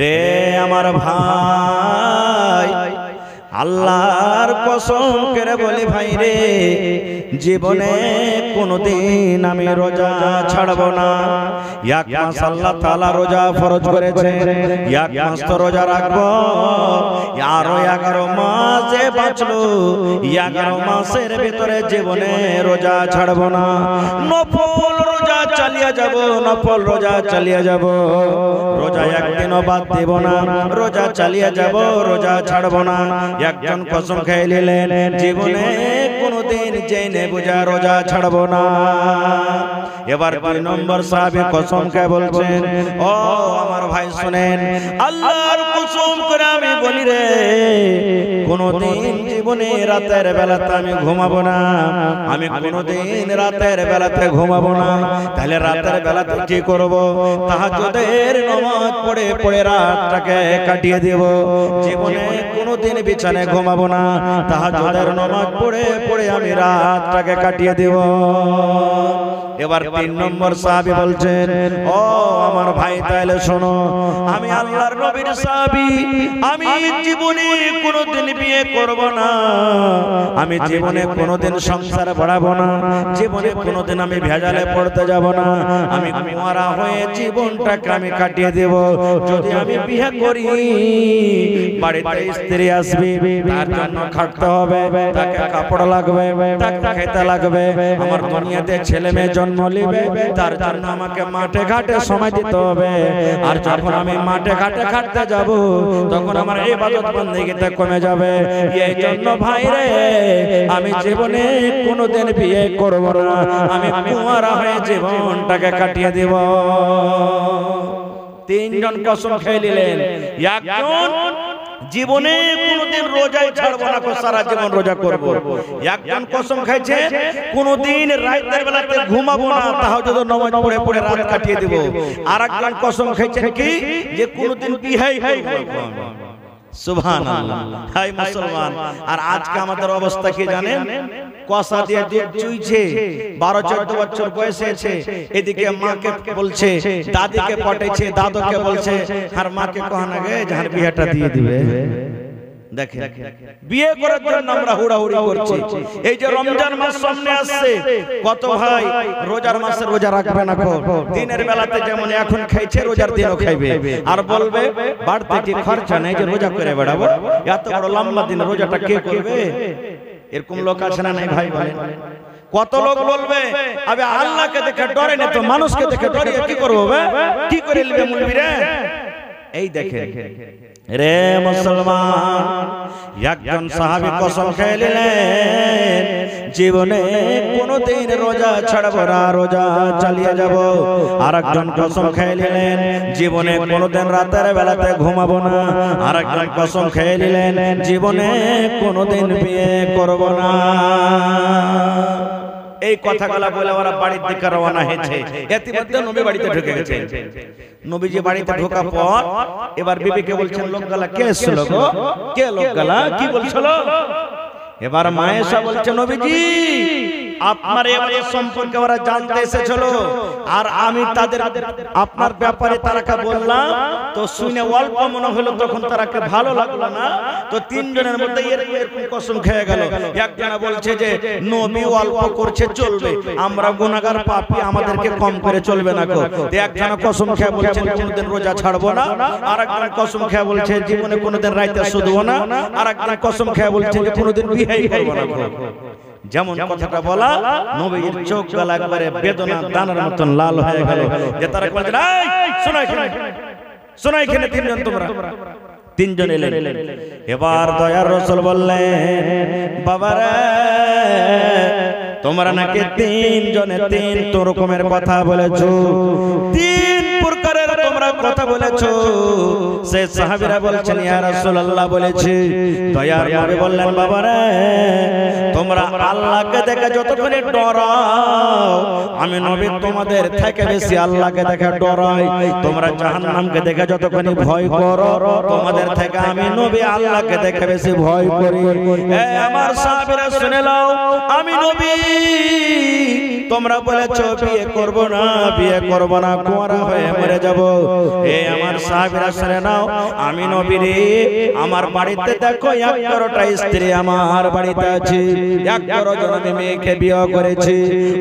রে আমার ভাই, আল্লাহর কসম করে বলি ভাই রে, জীবনে কোনদিন আমি রোজা ছাড়ব না। এক মাস আল্লাহ তাআলা রোজা ফরজ করেছেন, এক মাস তো রোজা রাখবো। আরো 11 মাস যে বাঁচলো, 11 মাসের ভিতরে জীবনে রোজা ছাড়ব না। নফল রোজা চালিয়ে যাব, নফল রোজা চালিয়ে যাব। রোজা একদিনও বাদ দেব না, রোজা চালিয়ে যাব, রোজা ছাড়ব না। একজন কসম খেয়ে নিলেন, জীবনে কোনদিন জেনে বুঝা রোজা ছাড়ব না। এবার 2 নম্বর সাহাবী কসম খেয়ে বলছেন, ও আমার ভাই শুনেন, আল্লাহর কসম করে আমি বলি রে, কোনদিন জীবনে রাতের বেলাতে আমি ঘুমাবো না, আমি কোনদিন রাতের বেলাতে ঘুমাবো না। তাহলে রাতের বেলাতে কি করব? তাহাজ্জুদের নামাজ পড়ে পড়ে রাতটাকে কাটিয়ে দেব। জীবনে কোনদিন বিছানায় ঘুমাবো না, তাহাজ্জুদের নামাজ পড়ে পড়ে আমি রাতটাকে কাটিয়ে দেব। এবার 3 নম্বর সাহাবী বলছেন, ও আমার ভাই তাহলে শোনো, আমি আল্লাহর নবীর সাহাবী, আমি জীবনে কোনদিন বিয়ে করব না, আমি জীবনে কোনদিন সংসার বাড়াবো না, জীবনে কোনদিন আমি ভেজালে পড়তে যাব না, আমি কুঁয়ারা হয়ে জীবনটাকে আমি কাটিয়ে দেব। যদি আমি বিয়ে করি, বাড়িতে স্ত্রী আসবে, তার জন্য খাটতে হবে, তাকে কাপড় লাগবে, তাকে খেতে লাগবে, আমার দুনিয়াতে ছেলে মেয়ে জন্ম নিবে, তার জন্য আমাকে মাঠে ঘাটে সময় দিতে হবে। আর যখন আমি মাঠে ঘাটে খাটতে যাব, তখন আমার ইবাদত বন্দেগীতে কমে যাবে। এই জন্য ভাই রে, আমি জীবনে কোনদিন বিয়ে করব না, আমি কুঁয়ারা হয়ে জীবনটাকে কাটিয়ে দেব। 3 জন কসম খেয়ে নিলেন। একজন জীবনে কোনদিন রোজাই ছাড়বো না, সারা জীবন রোজা করব। একজন কসম খাইছে কোনদিন রাতের বেলাতে ঘুমাবো না, তাহাজ্জুদের নামাজ পড়ে পড়ে রাত কাটিয়ে দেব। আরেকজন কসম খাইছেন কি, যে কোনদিন বিয়ে করব। সুবহানাল্লাহ। হাই মুসলমান, আর আজকে আমাদের অবস্থা কি জানেন? কষা দিয়ে দুধ চুইছে, 12-14 বছর বয়সে আছে, এদিকে মাকে বলছে, দাদিকে পটাইছে, দাদুকে বলছে, আর মাকে কহানা গে যার বিয়েটা দিয়ে দিবে। দেখেন, বিয়ে করার জন্য আমরা হুড়াহুড়ি করছি। এই যে রমজান মাস সামনে আসছে, কত ভাই রোজার মাসে রোজা রাখবে না, দিনের বেলাতে যেমন এখন খাইছে, রোজার দিনও খাইবে, আর বলবে বাড়তে কি খরচা নেই যে রোজা করে বেড়াবো, এত বড় লম্বা দিন রোজাটা কে করবে? এরকম লোক আছে না নাই ভাই? বলেন, কত লোক বলবে, আবে আল্লাহকে দেখে ডরে না তো মানুষকে দেখে ডরিয়ে কি করবো? কি করে নিবে মুলবি রে? এই দেখেন রে মুসলমান, একজন সাহাবী কসম খেয়ে নিলেন, জীবনে কোনদিন রোজা ছাড়ব না, রোজা চালিয়ে যাব। আরেকজন কসম খেয়ে নিলেন, জীবনে কোনদিন রাতের বেলাতে ঘুমাবো না। আরেকজন কসম খেয়ে নিলেন, জীবনে কোনদিন বিয়ে করব না। এই কথাগুলো বলে ওরা বাড়ির দিকে রওনা হয়েছে। ইতিমধ্যে নবী বাড়িতে ঢুকে গেছে। নবীজি বাড়িতে ঢোকার পর এবার বিবিকে বলছেন, লোকগুলা কে এসেছিল গো? কে লোকগুলা কি বলছিল? এবার মায়েশা বলছে, নবীজি আপনার এই সম্পর্কে ওরা জানতে এসেছিল, আর আমি তাদের আপনার ব্যাপারে তারাকে বললাম, তো শুনে অল্প মনে হলো, তখন তারাকে ভালো লাগলো না, তো 3 জনের মধ্যে এরকম কসম খেয়ে গেল। একজনা বলছে যে নবী অল্প করছে চলবে, আমরা গুনাহগার পাপী, আমাদেরকে কম করে চলবে না। একজনা কসম খেয়ে বলছেন কোনদিন রোজা ছাড়বো না। আরেকজন কসম খেয়ে বলছে জীবনে কোনদিন রাতে শুধবো না। আরেকজন কসম খেয়ে বলছে যে কোনদিন বিয়েই করবো না। যেমন কথাটা বলা, নবীর চোখ গলা একবারে বেদনা দানার মতন লাল হয়ে গেল। যে তারা বলছেন, এই শোনো এখানে, শোনো এখানে 3 জন, তোমরা 3 জন এলেন। এবার দয়ার রাসূল বললেন, বাবারে তোমরা নাকি 3 জনে 3 রকমের কথা বলেছো, 3 প্রকারের তোমরা কথা বলেছো। সে সাহাবীরা বলছেন, ইয়া রাসূলুল্লাহ বলেছি। দয়ার নবী বললেন, বাবারে তোমরা আল্লাহকে দেখে যতক্ষণ ডরাও আমি নবী তোমাদের থেকে বেশি আল্লাহকে দেখে ডরাই। তোমরা জাহান্নামকে দেখে যতক্ষণ ভয় করো তোমাদের থেকে আমি নবী আল্লাহকে দেখে বেশি ভয় করি। আমার সাহাবীরা শুনে নাও, আমি নবী তোমরা বলেছো বিয়ে করব না, বিয়ে করব না, কুঁয়ারা হয়ে মরে যাব। আমার সাহাবীরা শুনে নাও, আমি নবী রে আমার বাড়িতে দেখো 11টা স্ত্রী আমার বাড়িতে আছে, 11 জন মেয়েকে বিয়ে করেছি।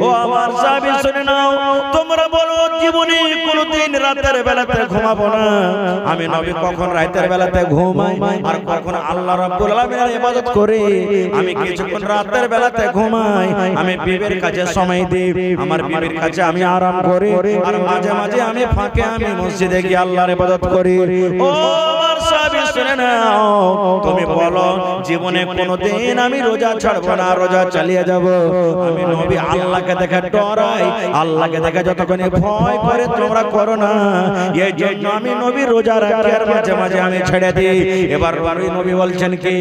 ও আমার সাহাবী শুনে নাও, তোমরা বলো জীবনে কোনদিন রাতের বেলাতে ঘুমাবো না। আমি নবী কখন রাতের বেলাতে ঘুমাই আর কখন আল্লাহ রাব্বুল আলামিনের ইবাদত করি। আমি কিছুক্ষণ রাতের বেলাতে ঘুমাই, আমি বিবির কাছে সময় দিই, আমার বিবির কাছে আমি আরাম করি, আর মাঝে মাঝে আমি ফাঁকে আমি মসজিদে গিয়ে আল্লাহর ইবাদত করি। ও আমার সাহাবী শুনে নাও, তুমি বলো জীবনে কোনদিন আমি রোজা ছাড়বো না, রোজা চালিয়ে যাব। আমি নবী আল্লাহকে দেখে ডরাই, আল্লাহকে দেখে যতক্ষণ ভয় করে তোমরা করো না, এই জন্য আমি নবী রোজা রাখি আর মাঝে মাঝে আমি ছেড়ে দিই। এবার নবী বলছেন কি,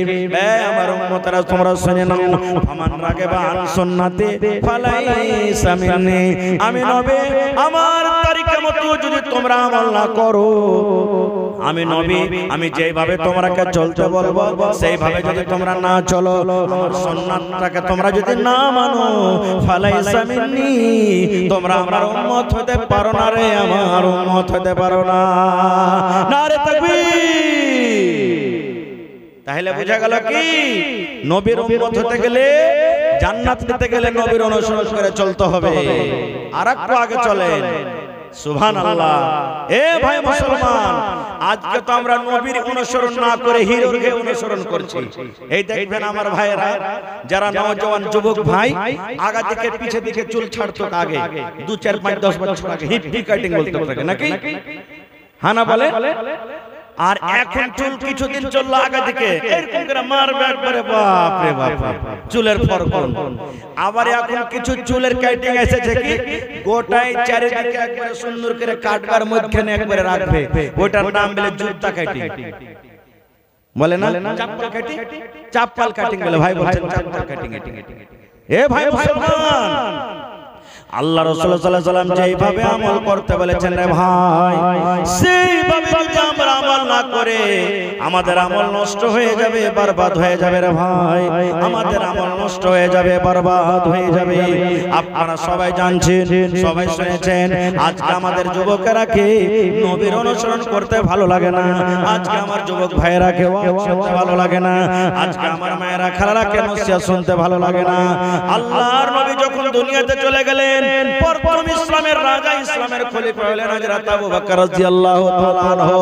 আমার উম্মতরা তোমরা শুনে নাও, ফামান রাগিবা আন সুন্নতি ফালাইসা মিন্নি। আমি নবী আমার তরিকা মতো যদি তোমরা আমল না করো, আমি নবী আমি যেভাবে তোমরাকে চলতে বলবো সেইভাবে যদি তোমরা না চলো, আমার সুন্নাতটাকে তোমরা যদি না মানো, ফালাইসা মিন্নি, তোমরা আমার উম্মত হতে পারো না রে, আমার উম্মত হতে পারো না। নারে তাকবীর। তাহলে বোঝা গেল কি, নবীর উম্মত হতে গেলে, জান্নাত পেতে গেলে নবীর অনুসরণ করে চলতে হবে। আর একটু আগে চলেন, সুবহানাল্লাহ। এ ভাই মুসলমান, আজকে তো আমরা নবীর অনুসরণ না করে হিরোকে অনুসরণ করছি। এই দেখবেন আমার ভাইরা যারা নওজওয়ান যুবক ভাই আগা থেকে পিছে দিকে চুল ছাড়তো আগে 2 4 5 10 বছর আগে হিপি কাটিং বলতে থাকে নাকি, হানা বলে। আর এখন চুল কিছুদিন চললো আগা দিকে এরকম করে মারবে একবারে, বাপ রে বাপ, চুলের ফরক। আবার এখন কিছু চুলের কাটিং এসেছে কি গোটাই চারিদিকে একবারে সুন্দর করে কাটবার মধ্যখানে একবারে রাখবে, ওটার নাম বলে জুতা কাটিং বলে না, চাপ্পাল কাটিং, চাপ্পাল কাটিং বলে। ভাই বলছেন চাপ্পাল কাটিং। এ ভাই মুসলমান, আল্লাহ রাসূল সাল্লাল্লাহু আলাইহি ওয়াসাল্লাম যেভাবে আমল করতে বলেছেন রে ভাই, সেইভাবে যদি আমরা আমল না করে আমাদের আমল নষ্ট হয়ে যাবে, বরবাদ হয়ে যাবে রে ভাই, আমাদের আমল নষ্ট হয়ে যাবে, বরবাদ হয়ে যাবে। আপনারা সবাই জানছেন, সবাই শুনেছেন, আজকে আমাদের যুবকেরা কে নবীর অনুসরণ করতে ভালো লাগে না, আজকে আমার যুবক ভাইয়েরা কে শুনতে ভালো লাগে না, আজকে আমার মায়েরা খালারা কে নসিহত শুনতে ভালো লাগে না। আল্লাহর নবী যখন দুনিয়াতে চলে গেলেন, প্রথম ইসলামের রাজা, ইসলামের খলিফা হলেন হযরত আবু বকর রাদিয়াল্লাহু তাআলা আনহু।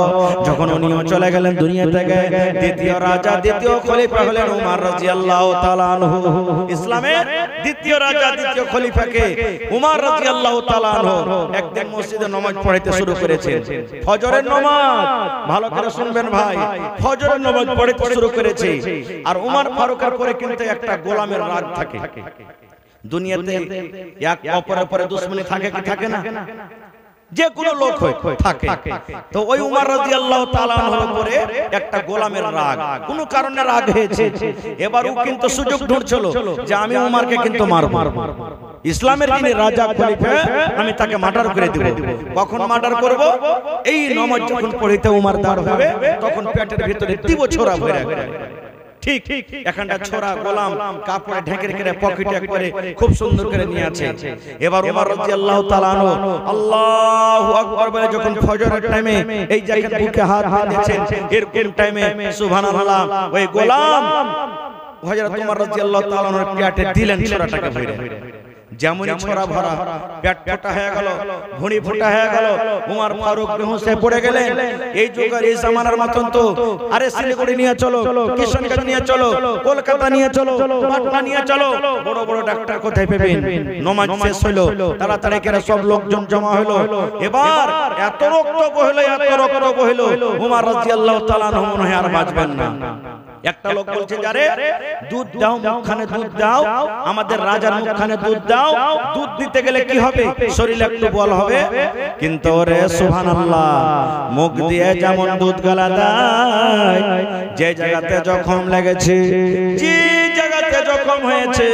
যখন উনিও চলে গেলেন দুনিয়া থেকে, দ্বিতীয় রাজা, দ্বিতীয় খলিফা হলেন উমর রাদিয়াল্লাহু তাআলা আনহু। ইসলামের দ্বিতীয় রাজা, দ্বিতীয় খলিফাকে উমর রাদিয়াল্লাহু তাআলা আনহু একদিন মসজিদে নামাজ পড়াইতে শুরু করেছেন, ফজরের নামাজ। ভালো করে শুনবেন ভাই, ফজরের নামাজ পড়াইতে শুরু করেছে। আর উমর ফারুকের পরে কিন্তু একটা গোলামের রাজ থাকে। দুনিয়াতে এক অপরের পরে দুশমনি থাকে কি থাকে না, যে কোনো লোক হয় থাকে। তো ওই উমর রাদিয়াল্লাহু তাআলা আনহুর উপরে একটা গোলামের রাগ, কোনো কারণে রাগ হয়েছে। এবার ও কিন্তু সুযোগ ঢুঁড়ছিল যে আমি উমরকে কিন্তু মারব, ইসলামের যিনি রাজা খলিফা আমি তাকে মার্ডার করে দেব। কখন মার্ডার করব? এই নামাজ যখন পড়িতে উমর দাঁড় হবে তখন পেটের ভিতরে দিব ছোরা ভরে ঠিক এখানটা ছোরা গোলাম কাপড়ে ঢেকে রেখে পকেটে করে খুব সুন্দর করে নিয়ে আছে। এবার ওমর রাদিয়াল্লাহু তাআলা আনহু আল্লাহু আকবার বলে যখন ফজরের টাইমে এই জায়গায় বুকে হাত বেঁধেছেন, এরকম টাইমে সুবহানাল্লাহ ওই গোলাম হযরত ওমর রাদিয়াল্লাহু তাআলা আনহুর পেটে দিলেন ছোরাটাকে ভরে। যেমনই ছোরা ভরা, পেট ফোটা হয়ে গেল, ভুঁড়ি ফোটা হয়ে গেল, উমর ফারুক বেহুশে পড়ে গেলেন। এই যুগের এই জামানার মতন তো আরে শিলিগুড়ি নিয়ে চলো, কিশনগঞ্জ নিয়ে চলো, কলকাতা নিয়ে চলো, পাটনা নিয়ে চলো, বড় বড় ডাক্তার কোথায় পাবেন? নামাজ শেষ হলো, তাড়াতাড়ি করে সব লোকজন জমা হলো। এবার এত রক্ত বহিল, এত রক্ত বহিল, উমর রাদিয়াল্লাহু তাআলা আনহু মনে হয় আর বাঁচবেন না। একটা লোক বলছে যারে দুধ দাও, মুখখানে দুধ দাও, আমাদের রাজার মুখখানে দুধ দাও, দুধ দিতে গেলে কি হবে? শরীরে একটু বল হবে। কিন্তু রে সুবহানাল্লাহ, মুখ দিয়ে যেমন দুধ গালা দেয়, যে জায়গাতে জখম লেগেছে, যে জায়গাতে জখম হয়েছে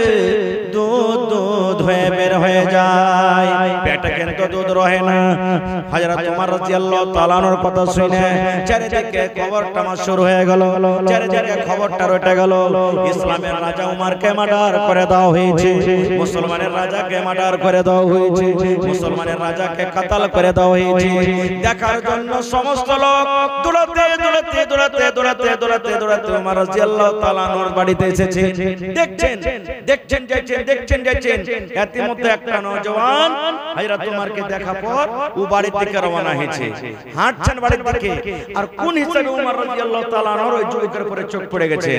দুধ দুধ হয়ে বের হয়ে যায়, পেটে কিন্তু দুধ রহে না। হযরত ওমর রাদিয়াল্লাহু তাআলা আনহুর কথা শুনে চারিদিকে খবরটা শুরু হয়ে গেল, চারিদিকে খবরটা রটে গেল। ইসলামের রাজা উমরকে মার্ডার করে দেওয়া হয়েছে, মুসলমানের রাজাকে মার্ডার করে দেওয়া হয়েছে, মুসলমানের রাজাকে কাতাল করে দেওয়া হয়েছে। দেখার জন্য সমস্ত লোক দৌড়াতে দৌড়াতে দৌড়াতে দৌড়াতে দৌড়াতে দৌড়াতে ওমর রাদিয়াল্লাহু তাআলা আনহুর বাড়িতে এসেছে। দেখছেন দেখছেন যাচ্ছেন দেখছেন যাচ্ছেন, এর মধ্যে একটা নওজওয়ান হযরত ওমরকে দেখা পর ও বাড়ির দিকে রওনা হয়েছে, হাঁটছেন বাড়ির দিকে। আর কোন হিসাবে ওমর রাদিয়াল্লাহু তাআলা আনহুর ওই যুবকের উপরে চোখ পড়ে গেছে,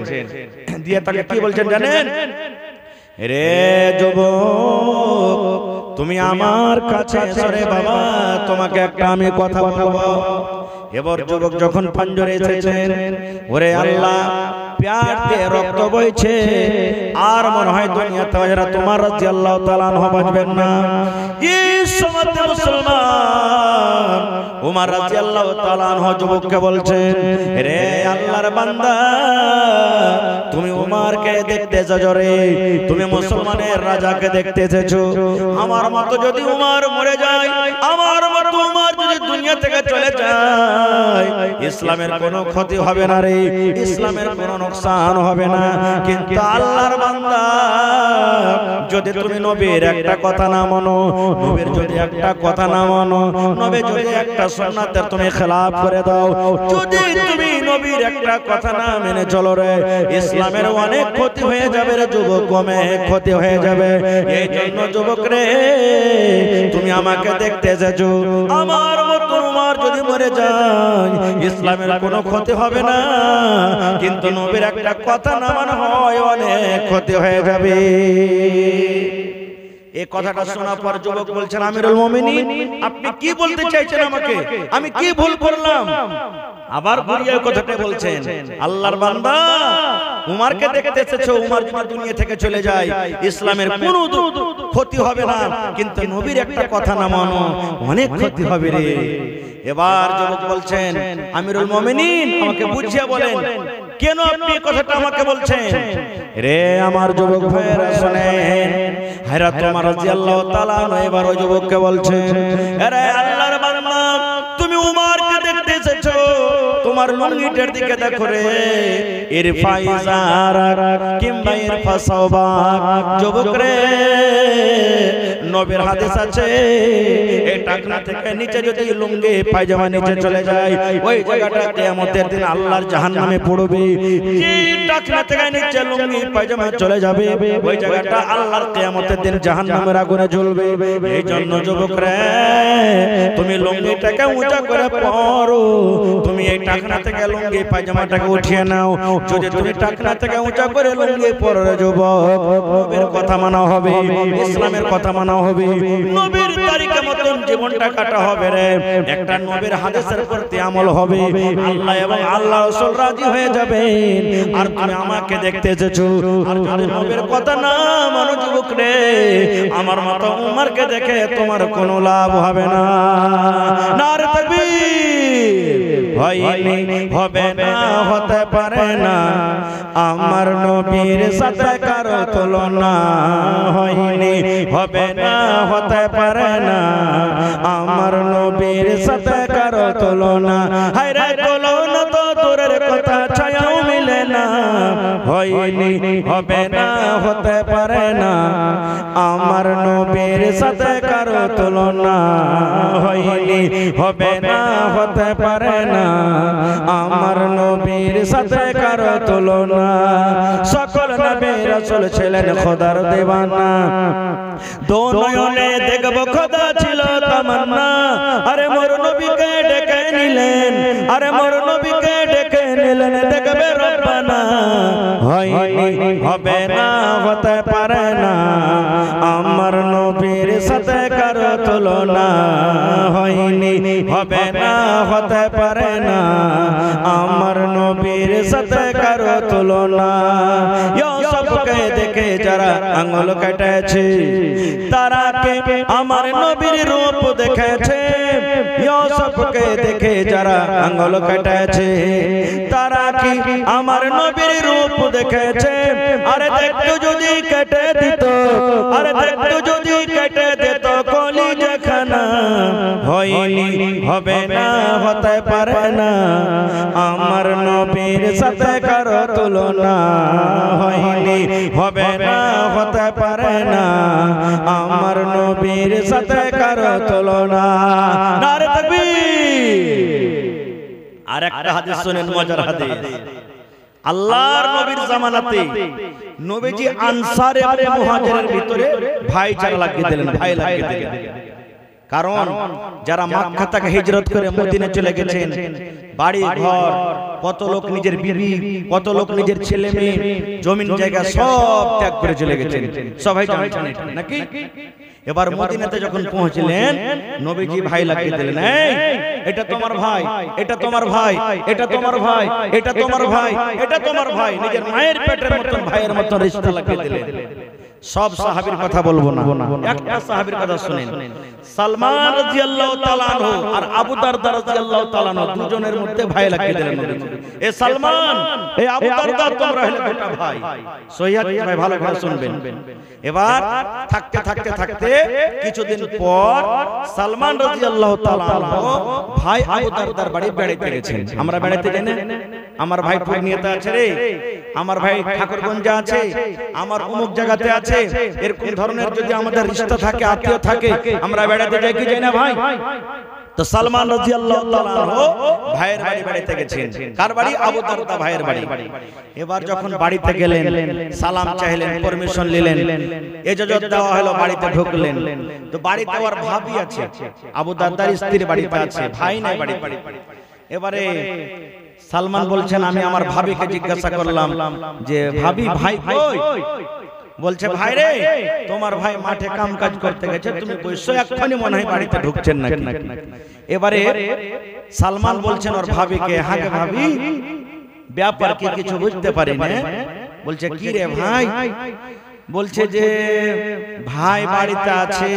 দিয়ে তাকে কি বলছেন জানেন? রে যুবক, তুমি আমার কাছে এসো রে বাবা, তোমাকে একটা আমি কথা বলবো। এবার যুবক যখন পাঞ্জরে এসেছেন, ওরে আল্লাহ, প্যার দিয়ে রক্ত বইছে, আর মনে হয় দুনিয়াতে হযরত ওমর রাদিয়াল্লাহু তাআলা আনহু বাঁচবেন না। এই সময় মুসলমান ওমর রাদিয়াল্লাহু তাআলা আনহু যুবককে বলছেন, রে আল্লাহর বান্দা, তুমি ওমরকে দেখতে এসেছো রে, তুমি মুসলমানের রাজাকে দেখতে এসেছো। আমার মতো যদি ওমর মরে যায়, আমার মতো ওমর যদি দুনিয়া থেকে চলে যায়, ইসলামের কোনো ক্ষতি হবে না রে, ইসলামের কোনো নোকসান হবে না। কিন্তু আল্লাহর বান্দা, যদি তুমি নবীর একটা কথা না মানো, নবীর যদি একটা কথা না মানো, নবী যদি একটা সুন্নাতের তুমি খেলাফ করে দাও, যদি তুমি নবীর একটা কথা না মেনে চলো রে, ইসলামের অনেক ক্ষতি হয়ে যাবে রে যুবক, অনেক ক্ষতি হয়ে যাবে। এই জন্য যুবক রে, তুমি আমাকে দেখতে এসেছো, আমার মতো ওমর যদি মরে যায়, ইসলামের কোনো ক্ষতি হবে না, কিন্তু নবীর একটা কথা না মানা হয়, অনেক ক্ষতি হয়ে যাবে। এই কথাটা শোনার পর যুবক বলছেন, আমিরুল মুমিনিন, আপনি কি বলতে চাইছেন আমাকে? আমি কি ভুল করলাম? আবার ঘুরিয়ে কথাটা বলছেন, আল্লাহর বান্দা, উমরকে দেখতে এসেছো, উমর যদি দুনিয়া থেকে চলে যায়, ইসলামের কোনো ক্ষতি হবে না, কিন্তু নবীর একটা কথা না মানো, অনেক ক্ষতি হবে রে। এবার যুবক বলছেন, আমিরুল মুমিনিন, আমাকে বুঝিয়ে বলেন, কেন আপনি এই কথাটা আমাকে বলছেন? রে আমার যুবক ভাইরা শুনেন, হযরত ওমর রাদিয়াল্লাহু তাআলা আনহু এবার ওই যুবককে বলছেন, আরে আল্লাহর বান্দা, তুমি উমরকে দেখতে এসেছো, তোমার লুঙ্গিটার দিকে দেখো রে, ইরফা ইজারাক কিংবা ইরফা সাওবাক। যুবক রে, নবীর হাদিস আছে, এই টাকনা থেকে নিচে যদি লুঙ্গি পায়জামা নিচে চলে যায়, ওই জায়গাটা কিয়ামতের দিন আল্লাহর জাহান্নামে পড়বে। যে টাকনা থেকে নিচে লুঙ্গি পায়জামা চলে যাবে, ওই জায়গাটা আল্লাহর কিয়ামতের দিন জাহান্নামের আগুনে জ্বলবে। এই জন্য যুবক রে, তুমি লুঙ্গিটাকে উঁচা করে পরো, তুমি এই টাকনা থেকে লুঙ্গি পায়জামাটাকে উঠিয়ে নাও। যদি তুমি টাকনা থেকে উঁচা করে লুঙ্গি পরো রে যুবক, নবীর কথা মানা হবে, ইসলামের কথা মানা হবে, নবীর তরিকা মতন জীবনটা কাটা হবে রে, একটা নবীর হাদিসের প্রতি আমল হবে, আল্লাহ এবং আল্লাহ রাসূল রাজি হয়ে যাবেন। আর তুমি আমাকে দেখতে এসেছো, আর যদি নবীর কথা না মানো যুবক রে, আমার মতো উমরকে দেখে তোমার কোনো লাভ হবে না। নারে তাকবীর! হয়নি, হবে না, হতে পারে না, আমার নবীর সাথে কারো তুলনা। হয়নি, হবে না, হতে পারে না, আমার নবীর সাথে কারো তুলনা। হায়রে তুলনা তো দূরের কথা, ছায়াও মিলে না। হয়নি, হবে না, হতে পারে না, আমার নবীর সাথে কারো তুলনা। হয়নি, হবে না, হতে পারে না, আমার নবীর সাথে কারো তুলনা। সকল নবী রাসূল ছিলেন খোদার দেওয়ানা, দো নয়নে দেখব খোদা ছিল তামান্না। আরে মোর নবীকে ডেকে নিলেন, আরে মোর নবীকে ডেকে নিলেন, দেখবে রব্বানা। হয়নি, হবে না, হতে পারে না, আমার নবীর সাথে কারো তুলনা। হয়নি, হবে না, হতে পারে না, আমার নবীর সাথে কারো তুলনা। ইউসুফকে দেখে দেখে যারা আঙ্গুল কেটেছে, তারা কে আমার নবীর রূপ দেখেছে। ইউসুফকে দেখে যারা আঙ্গুল কেটেছে, তারা কি আমার নবীর রূপ দেখেছে। আরে দেখতো যদি কেটে দিত, আরে দেখতো যদি কেটে দিত কলিজাখানা, হয়নি হবে না হতে পারে না আমার নবীর সাথে কারো তুলনা, হয়নি হবে না হতে পারে না আমার নবীর সাথে কারো তুলনা। নারে তাকবীর। আর একটা হাদিস শুনেন, মজার হাদিস। আল্লাহর নবীর জামানাতে নবীজি আনসার এবং মুহাজিরের ভিতরে ভাইচারা লাগিয়ে দিলেন, ভাই লাগিয়ে দিলেন। কারণ যারা মক্কা থেকে হিজরত করে মদিনা চলে গেছেন, বাড়ি ঘর, কত লোক নিজের বিবি, কত লোক নিজের ছেলে মেয়ে, জমিন জায়গা সব ত্যাগ করে চলে গেছেন। সবাই জানেন নাকি? এবার মদিনাতে যখন পৌঁছলেন, নবীজি ভাই লাগিয়ে দিলেন। এটা তোমার ভাই, এটা তোমার ভাই, এটা তোমার ভাই, এটা তোমার ভাই, এটা তোমার ভাই। নিজের মায়ের পেটের মতন ভাইয়ের মতন রিশতা লাগিয়ে দিলেন। সব সাহাবীর কথা বলবো না, একটা সাহাবীর কথা শুনেন। সালমান রাদিয়াল্লাহু তাআলা আনহু আর আবু দারদা রাদিয়াল্লাহু তাআলা আনহু দুজনের মধ্যে ভাই লাগিয়ে দিলেন নবীজি। এ সালমান, এ আবু দারদা, তোমরা হলে দুটো ভাই। সহিহাত ভাই ভালো করে শুনবেন। এবার থাকতে থাকতে থাকতে কিছুদিন পর সালমান রাদিয়াল্লাহু তাআলা আনহু ভাই আবু দারদার বাড়ি বেড়াইতে গেছেন। আমরা বেড়াইতে যাই না? আমার ভাই পূর্ণিয়াতে আছে রে, আমার ভাই ঠাকুরগঞ্জে আছে, আমার অমুক জায়গাতে আছে। এরকম ধরনের যদি আমাদের রিশতা থাকে, আত্মীয় থাকে, আমরা বেড়াতে যাই কি যাই না ভাই? তো সালমান রাদিয়াল্লাহু তাআলা আনহু ভাইয়ের বাড়ি বেড়াতে গেছেন। কার বাড়ি? আবু দারদা ভাইয়ের বাড়ি। এবার যখন বাড়িতে গেলেন, সালাম চাইলেন, পারমিশন নিলেন, ইজাজত দেওয়া হলো, বাড়িতে ঢুকলেন। তো বাড়িতে ওর ভাবি আছে, আবু দারদার স্ত্রীর বাড়িতে আছে, ভাই নাই বাড়িতে। এবারে সালমান বলছেন, আমি আমার ভাবিকে জিজ্ঞাসা করলাম যে ভাবি ভাই কই? বলছে ভাই রে, তোমার ভাই মাঠে কাম কাজ করতে গেছে, তুমি বসে এক্ষুনি মনে হয় বাড়িতে ঢুকছেন নাকি? এবারে সালমান বলছেন ওর ভাবিকে, হ্যাঁ ভাবি, ব্যাপার কি কিছু বুঝতে পারি না। বলছে কি রে ভাই? বলছে যে ভাই বাড়িতে আছে,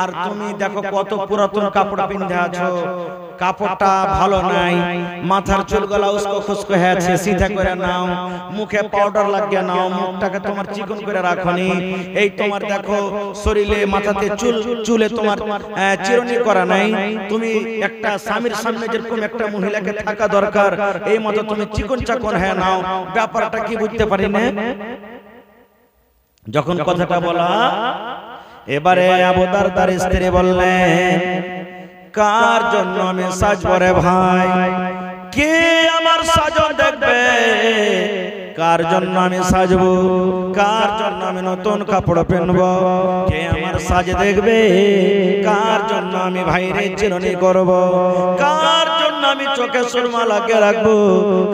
আর তুমি দেখো কত পুরাতন কাপড় পিন্ধে আছো, কাপড়টা ভালো নাই, মাথার চুলগুলা উস্কো খুস্কো হয়ে আছে, সিধা করে নাও, মুখে পাউডার লাগিয়ে নাও, মুখটাকে তোমার চিকন করে রাখনি, এই তোমার দেখো শরীরে মাথাতে চুলে তোমার চিরুনি করা নাই, তুমি একটা স্বামীর সামনে যেরকম একটা মহিলাকে থাকা দরকার এই মতো তুমি চিকন চাকন হয়ে নাও, ব্যাপারটা কি বুঝতে পারি না। যখন কথাটা বলা, এবারে আবু দারদার স্ত্রী বললেন, কার জন্য আমি সাজবো রে ভাই? কে আমার সাজন দেখবে? কার জন্য আমি সাজবো? কার জন্য আমি নতুন কাপড় পরবো? কে আমার সাজ দেখবে? কার জন্য আমি ভাইরে চিরুনি করব? কার জন্য আমি চোখে সুরমা লাগিয়ে রাখবো?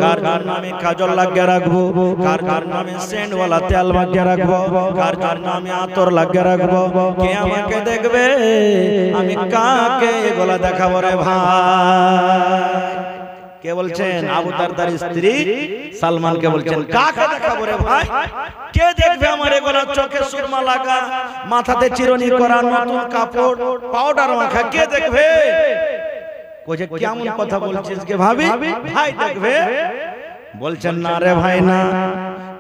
কার জন্য আমি কাজল লাগিয়ে রাখবো? কার জন্য আমি সেন্টওয়ালা তেল লাগিয়ে রাখবো? কার জন্য আমি আতর লাগিয়ে রাখবো? কে আমাকে দেখবে? আমি কাকে এগুলা দেখাবো রে ভাই? কে বলছেন? আবু দারদার স্ত্রী সালমানকে বলছেন, কাকে দেখাবো রে ভাই? কে দেখবে আমার এগুলা চোখে সুরমা লাগা, মাথাতে চিরুনি করা, নতুন কাপড়, পাউডার মাখা, কে দেখবে? কইছে কেমন কথা বলছিস কে ভাবি? ভাই দেখবে? বলছেন না রে ভাই না,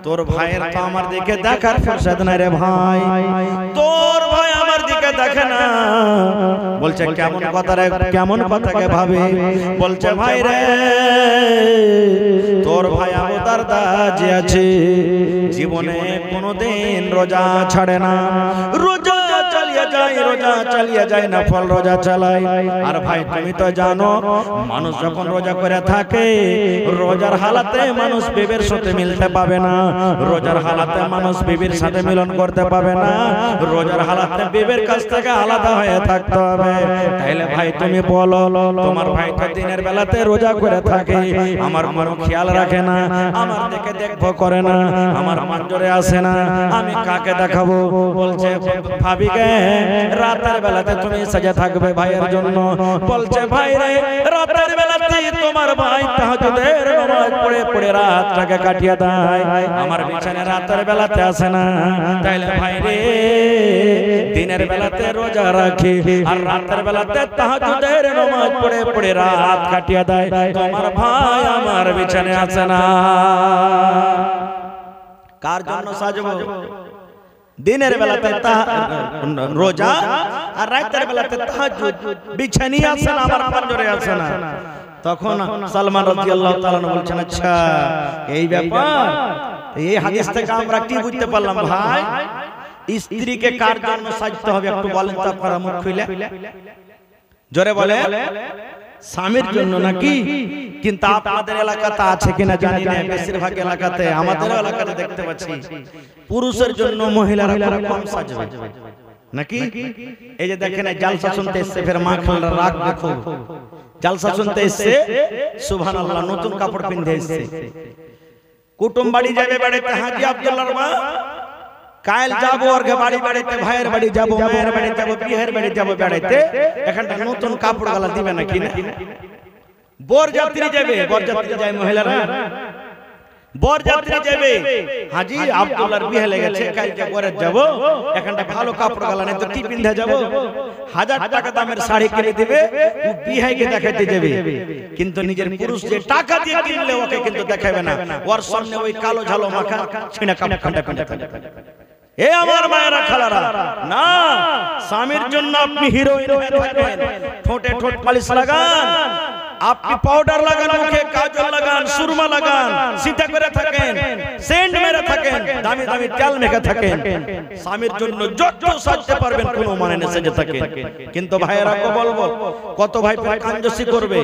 তোর ভাইয়ের তো আমার দিকে দেখার ফুরসত নাই রে ভাই, তোর ভাই আমার দিকে দেখে না। বলছে কেমন কথা রে, কেমন কথা কে ভাবি? বলছে ভাই রে, তোর ভাই আবু দারদা যে আছে জীবনে কোনোদিন রোজা ছাড়ে না, রোজা চালিয়ে যায়, রোজা চালিয়ে যায়, না ফল রোজা চালায়। আর ভাই তুমি তো জানো, মানুষ যখন রোজা করে থাকে, রোজার হালাতে মানুষ বিবির সাথে মিলতে পাবে না, রোজার হালাতে মানুষ বিবির সাথে মিলন করতে পাবে না, রোজার হালাতে বিবির কাছ থেকে আলাদা হয়ে থাকতে হবে। তাইলে ভাই তুমি বলো, তোমার ভাই তো দিনের বেলাতে রোজা করে থাকে, আমার কোনো খেয়াল রাখে না, আমার দিকে দেখবো করে না, আমার মঞ্জরে আসে না, আমি কাকে দেখাবো? বলছে ভাবিকে রাতের বেলাতে তুমি সাজা থাকবে ভাইয়ের জন্য। বলছে ভাই রে রাতের বেলাতে তোমার ভাই তাহাজ্জুদের নামাজ পড়ে পড়ে রাতটাকে কাটিয়ে দেয়, আমার বিছানায় রাতের বেলাতে আসে না। তাইলে ভাই রে দিনের বেলাতে রোজা রাখে আর রাতের বেলাতে তাহাজ্জুদের নামাজ পড়ে পড়ে রাত কাটিয়ে দেয়, তোমার ভাই আমার বিছানায় আসে না। কার জন্য সাজবো? দিনের বেলাতে রোজা আর রাতের বেলাতে তাহাজ্জুদ, বিছানায় আসে না, আমার পাঞ্জরে আসে না। তখন সালমান রাদিয়াল্লাহু তাআলা বলছেন আচ্ছা এই ব্যাপার, এই হাদিস থেকে আমরা কি বুঝতে পারলাম ভাই? স্ত্রীকে কার জন্য সাজতে হবে একটু বলেন তো আপনারা মুখ খুলে, জোরে বলে। স্বামীর জন্য নাকি? কিন্তু আপনাদের এলাকাতে আছে কিনা জানি না, বেশিরভাগ এলাকাতে, আমাদের এলাকাতে দেখতে পাচ্ছি পুরুষের জন্য মহিলারা কম সাজবে নাকি। এই যে দেখেন জালসা শুনতে এসছে, ফের মা খালরা রাগ দেখো, জালসা শুনতে এসছে সুবহানাল্লাহ নতুন কাপড় পিনতে এসছে, কুটুম বাড়ি যাবে বাড়িতে, হাজি আব্দুল্লাহর মা কাল যাবো আর বাড়ি বাড়িতে, ভাইয়ের বাড়ি যাবো, মায়ের বাড়ি যাবো, বিয়ের বাড়ি যাবো বেড়াইতে, এখানটা নতুন কাপড় গালা দিবে নাকি না? বরযাত্রী যাবে, বরযাত্রী যায় মহিলারা, বরযাত্রী যাবে, হাজি আব্দুল্লাহর বিয়ে লেগেছে কালকে বরে যাব, এখানটা ভালো কাপড় গালা নেই তো কি পিন্ধে যাব? 1000 টাকা দামের শাড়ি কিনে দিবে, ও বিহাইকে দেখাতে যাবে, কিন্তু নিজের পুরুষ যে টাকা দিয়ে কিনলে ওকে কিন্তু দেখাবে না, ওর সামনে ওই কালো ঝালো মাখা ছিনা কাপড়টা পিন্ধে থাকবে। এ আমার মায়েরা খালারা, না, স্বামীর জন্য আপনি হিরোইন হয়ে থাকেন, ঠোঁটে ঠোঁট পালিশ লাগান, আপনি পাউডার লাগান, মুখে কাজল লাগান, সুরমা লাগান, সিটা করে থাকেন, সেন্ট মেরে থাকেন, দামি দামি তেল মেখে থাকেন, স্বামীর জন্য যত সাজতে পারবেন কোনো মানে নেই সেজে থাকেন। কিন্তু ভাইয়েরা কো বলবো, কত ভাই কাঞ্জসি করবে,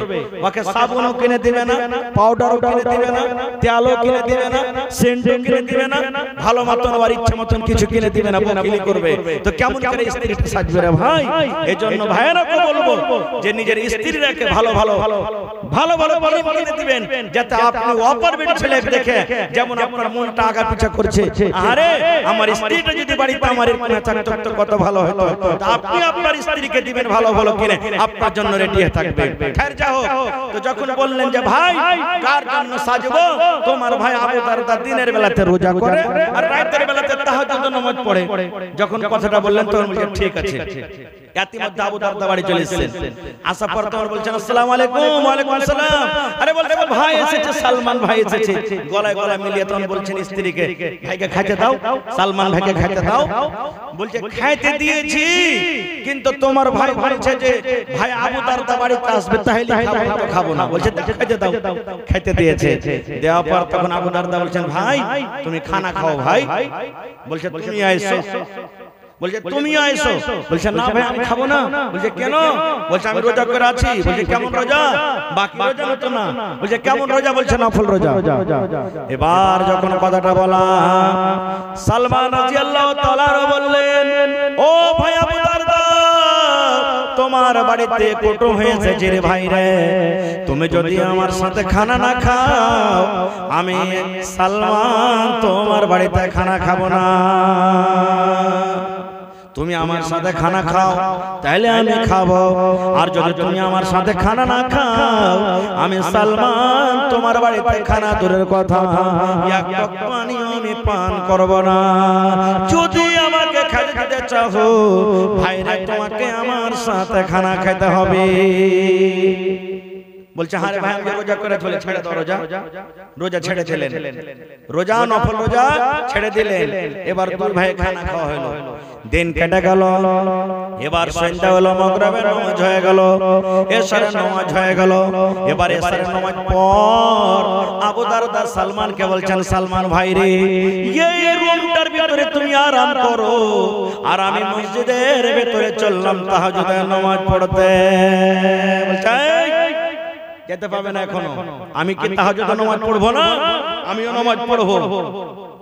ওকে সাবুনও কিনে দিবে না, পাউডারও কিনে দিবে না, তেলও কিনে দিবে না, সেন্টও কিনে দিবে না, ভালো মতন আর ইচ্ছা মতন কিছু কিনে দিবে না, বকিলি করবে, তো কেমন করে স্ত্রীটা সাজবে রে ভাই? এজন্য ভাইয়েরা কো বলবো যে নিজের স্ত্রীরাকে ভালো ভালো ভালো ভালো কিনে দিবেন, যাতে আপনি অপর বেটি ছেলে দেখে যেমন আপনার মনটা আগা পিছা করছে, আরে আমার স্ত্রীটা যদি বাড়িতে আমার এরকম থাকতো তো কত ভালো হতো, আপনি আপনার স্ত্রীকে দিবেন ভালো ভালো কিনে, আপনার জন্য রেডি হয়ে থাকবে। খের যাও, তো যখন বললেন যে ভাই কার জন্য সাজবো, তোমার ভাই আবু দারদা দিনের বেলাতে রোজা করে আর রাতের বেলাতে তাহাজ্জুদ নামাজ পড়ে, যখন কথাটা বললেন তখন বললেন ঠিক আছে। ইতিমধ্যে আবু দারদা বাড়ি চলে এসেছেন, আসার পর তখন বলছেন আসসালামু আলাইকুম। ওয়া আলাইকুম আসসালাম। আরে বলছে ভাই এসেছে, সালমান ভাই এসেছে, গলায় গলা মিলিয়ে তখন বলছেন স্ত্রীকে ভাইকে খাইতে দাও, সালমান ভাইকে খাইতে দাও। বলছে খাইতে দিয়েছি, কিন্তু তোমার ভাই বলছে যে ভাই আবু দারদা বাড়িতে আসবে তাহলে খাবো না, তো খাবো না। বলছে খাইতে দাও, খাইতে দিয়েছে, দেওয়ার পর তখন আবু দারদা বলছেন ভাই তুমি খানা খাও ভাই। বলছে তুমি আইছো, বলছে তুমি আইছো, বলছে না ভাই আমি খাবো না। বলছে কেন? বলছে আমি রোজা করে আছি। বলছে কেমন রোজা? বাকি রোজা হতো না। বলছে কেমন রোজা? বলছে নফল রোজা। এবার যখন কথাটা বলা, সালমান রাদিয়াল্লাহু তাআলা বললেন ও ভাই আবু দারদা, তোমার বাড়িতে কুটুম হয়েছে যে রে ভাই রে, তুমি যদি আমার সাথে খানা না খাও আমি সালমান তোমার বাড়িতে খানা খাবো না। তুমি আমার সাথে খানা খাও তাহলে আমি খাবো, আর যদি তুমি আমার সাথে খানা না খাও আমি সালমান তোমার বাড়িতে খানা দূরের কথা এক টক পানি আমি পান করব না। যদি আমাকে খেতে চাও ভাইরা তোমাকে আমার সাথে খানা খেতে হবে। বলছে হারে ভাই আমি রোজা করে চলে, ছেড়ে দাও রোজা। রোজা ছেড়ে দিলেন, রোজা নফল রোজা ছেড়ে দিলেন। এবার দুই ভাই খানা খাওয়া হলো, দিন কেটে গেল। এবার সন্ধ্যা হলো, মাগরিবের নামাজ হয়ে গেল, এশারের নামাজ হয়ে গেল। এবার এশারের নামাজ পর আবু দারদা সালমানকে বলছেন সালমান ভাই রে, এই রুমটার ভিতরে তুমি আরাম করো, আর আমি মসজিদের ভিতরে চললাম তাহাজ্জুদের নামাজ পড়তে। বলছে যেতে পাবে না এখনো, আমি কি তাহাজ্জুদের নামাজ পড়বো না? আমিও নামাজ পড়বো।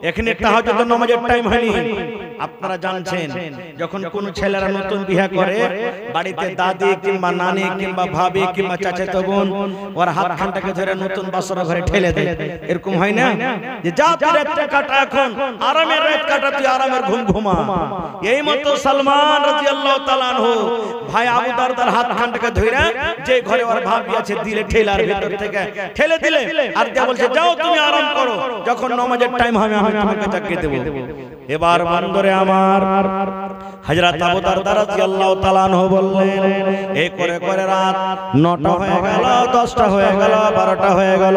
এখানে তাহাজ্জুদের নামাজের টাইম হয়নি। আপনারা জানছেন যখন কোন ছেলেরা নতুন বিয়ে করে বাড়িতে দাদি কিংবা নানি কিংবা ভাবি কিংবা চাচাতো বোন ওর হাতখানটাকে ধরে নতুন বাসর ঘরে ঠেলে দেয়, এরকম হয় না যে যা তুই রাত কাটা, এখন আরামের রাত কাটা, তুই আরামের ঘুম ঘুমা। এই মতো সালমান রাদিয়াল্লাহু তাআলা আনহু ভাই আবু দারদার হাতখানটাকে ধরে যে ঘরে ওর ভাবি আছে দিলে ঠেলার ভিতর থেকে ঠেলে দিলে আর দিয়া বলছে যাও তুমি আরাম করো, যখন নামাজের টাইম হবে আমি তোমাকে জাগিয়ে দেব। এবার বন্দরে আমার হযরত আবু দারদা রাদিয়াল্লাহু তাআলা আনহু বললেন, এই করে করে রাত 9টা হয়ে গেল, 10টা হয়ে গেল, 12টা হয়ে গেল,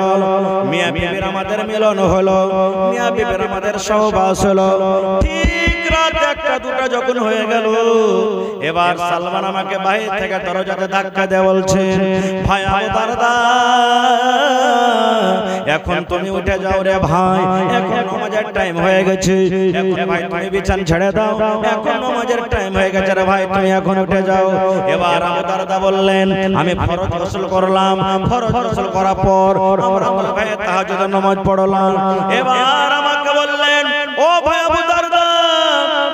মিয়া বিবির আমাদের মিলন হলো, মিয়া বিবির আমাদের সহবাস হলো। ঠিক রাত 1টা 2টা যখন হয়ে গেল, এবার সালমান আমাকে বাইরে থেকে দরজাতে ধাক্কা দিয়ে বলছে, ভাই আবু দারদা এখন তুমি উঠে যাও রে ভাই, এখন নামাজের টাইম হয়ে গেছে, এখন ভাই তুমি বিছানা ছেড়ে দাও, এখন নামাজের টাইম হয়ে গেছে রে ভাই, তুমি এখন উঠে যাও। এবার আবু দারদা বললেন, আমি ফরজ গোসল করলাম, ফরজ গোসল করার পর আমরা ভাই তাহাজ্জুদের নামাজ পড়লাম। এবার আমাকে বললেন, ও ভাই আবু দারদা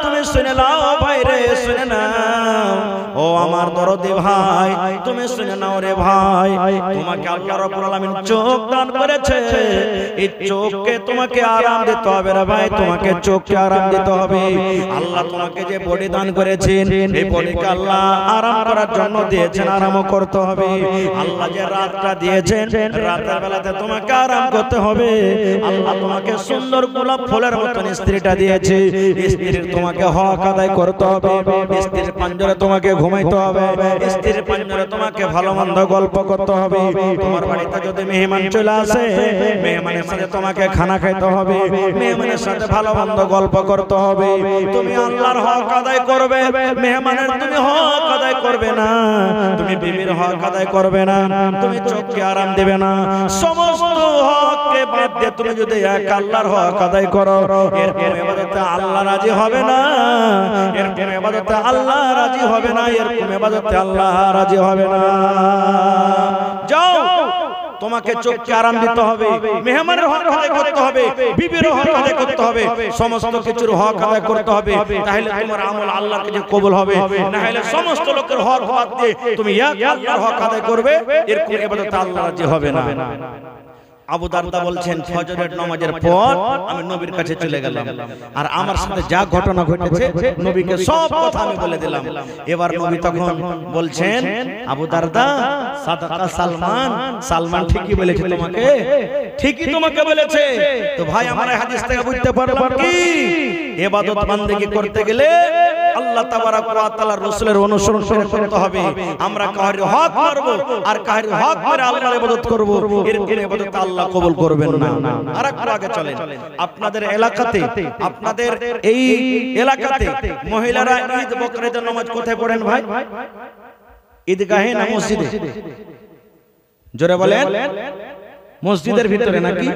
তুমি শুনে নাও ভাই রে, শুনে নাও, ও আমার দরদি ভাই তুমি শুনে নাও রে ভাই, তোমাকে আল্লাহ রাব্বুল আলামিন চোখ দান করেছে, এই চোখকে তোমাকে আরাম দিতে হবে রে ভাই, তোমাকে চোখকে আরাম দিতে হবে। আল্লাহ তোমাকে যে বডি দান করেছেন, এই বডিকে আল্লাহ আরাম করার জন্য দিয়েছেন, আরামও করতে হবে। আল্লাহ যে রাতটা দিয়েছেন, রাতের বেলাতে তোমাকে আরাম করতে হবে। আল্লাহ তোমাকে সুন্দর গোলাপ ফুলের মতন স্ত্রীটা দিয়েছে, স্ত্রীর তোমাকে হক আদায় করতে হবে, স্ত্রীর পাঞ্জরে তোমাকে ঘুমাইতে হবে, স্ত্রীর পাঞ্জরে তোমাকে ভালো মন্দ গল্প করতে হবে। তোমার বাড়িতে যদি মেহমান চলে আসে, মেহমানের সাথে তোমাকে খানা খাইতে হবে, মেহমানের সাথে ভালো মন্দ গল্প করতে হবে। তুমি আল্লাহর হক আদায় করবে, মেহমানের তুমি হক আদায় করবে না, তুমি বিবির হক আদায় করবে না, তুমি চোখকে আরাম দেবে না। সমস্ত হককে বাদ দিয়ে তুমি যদি এক আল্লাহর হক আদায় করো, এরপর ইবাদতে আল্লাহ রাজি হবে না, এরপর ইবাদতে আল্লাহ রাজি হবে না, এরকম ইবাদতে আল্লাহ রাজি হবে না। যাও, তোমাকে চোখকে আরাম দিতে হবে, মেহমানের হক আদায় করতে হবে, বিবির হক আদায় করতে হবে, সমস্ত কিছুর হক আদায় করতে হবে, তাহলে তোমার আমল আল্লাহর কাছে কবুল হবে। না হলে সমস্ত লোকের হক বাদ দিয়ে তুমি এক আল্লাহর হক আদায় করবে, এরকম ইবাদতে আল্লাহ রাজি হবে না। আবু দারদা বলছেন, ফজরের নামাজের পর আমি নবীর কাছে চলে গেলাম, আর আমার সাথে যা ঘটনা ঘটেছে নবীকে সব কথা আমি বলে দিলাম। এবার নবী তখন বলছেন, আবু দারদা সাদাকা সালমান, সালমান ঠিকই বলেছে তোমাকে, ঠিকই তোমাকে বলেছে। তো ভাই আমার এই হাদিস থেকে বুঝতে পারলাম কি, ইবাদত বান্দেগি করতে গেলে আল্লাহ তাবারাক ওয়া তাআলার রাসূলের অনুসরণ করতে হবে। আমরা কার হক মারব আর কার হক মেরে আল্লাহর ইবাদত করব, এর ইবাদত আল্লাহ কবুল করবেন না। আরেকটু আগে চলেন, আপনাদের এলাকাতে, আপনাদের এই এলাকাতে মহিলারা ঈদ বকরীদের নামাজ কোথায় পড়েন ভাই? ঈদগাহে না মসজিদে? জোরে বলেন। মসজিদের ভিতরে নাকি?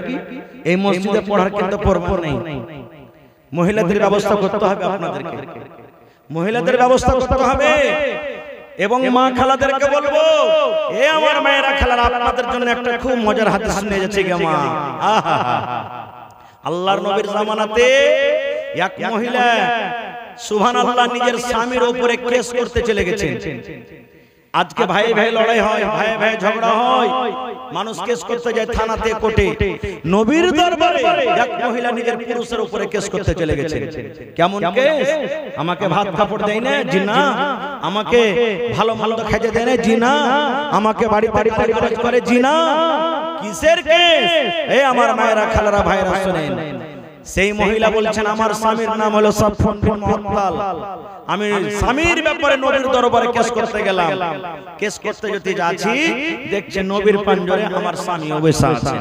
এই মসজিদে পড়ার কিন্তু পরব নেই, মহিলাদের ব্যবস্থা করতে হবে আপনাদেরকে, মহিলাদের ব্যবস্থা করতে হবে। এবং মা খালাদেরকে বলবো, এ আমার মায়েরা খালারা, আপনাদের জন্য একটা খুব মজার হাদিস শুনে যাচ্ছে গে মা। আল্লাহর নবীর জামানাতে এক মহিলা সুবহানাল্লাহ নিজের স্বামীর উপরে কেস করতে চলে গেছেন। আজকে ভাই ভাই লড়াই হয়, ভাই ভাই ঝগড়া হয়, মানুষ কেস করতে যায় থানাতে, কোর্টে। নবীর দরবারে এক মহিলা নিজের পুরুষের উপরে কেস করতে চলে গেছে। কেমন কেস? আমাকে ভাত কাপড় দেয় না, জি না। আমাকে ভালো মন্দ খেতে দেয় না, জি না। আমাকে বাড়ি বাড়ি খরচ করে, জি না। কিসের কেস? এই আমার মায়েরা খালারা ভাইরা শুনেন, সেই মহিলা বলছেন, আমার স্বামীর নাম হলো সাফওয়ান বিন মুআত্তাল, আমি স্বামীর ব্যাপারে নবীর দরবারে কেস করতে গেলাম। কেস করতে যদি যাচ্ছি, দেখছে নবীর পাঞ্জরে আমার স্বামী বসে আছে।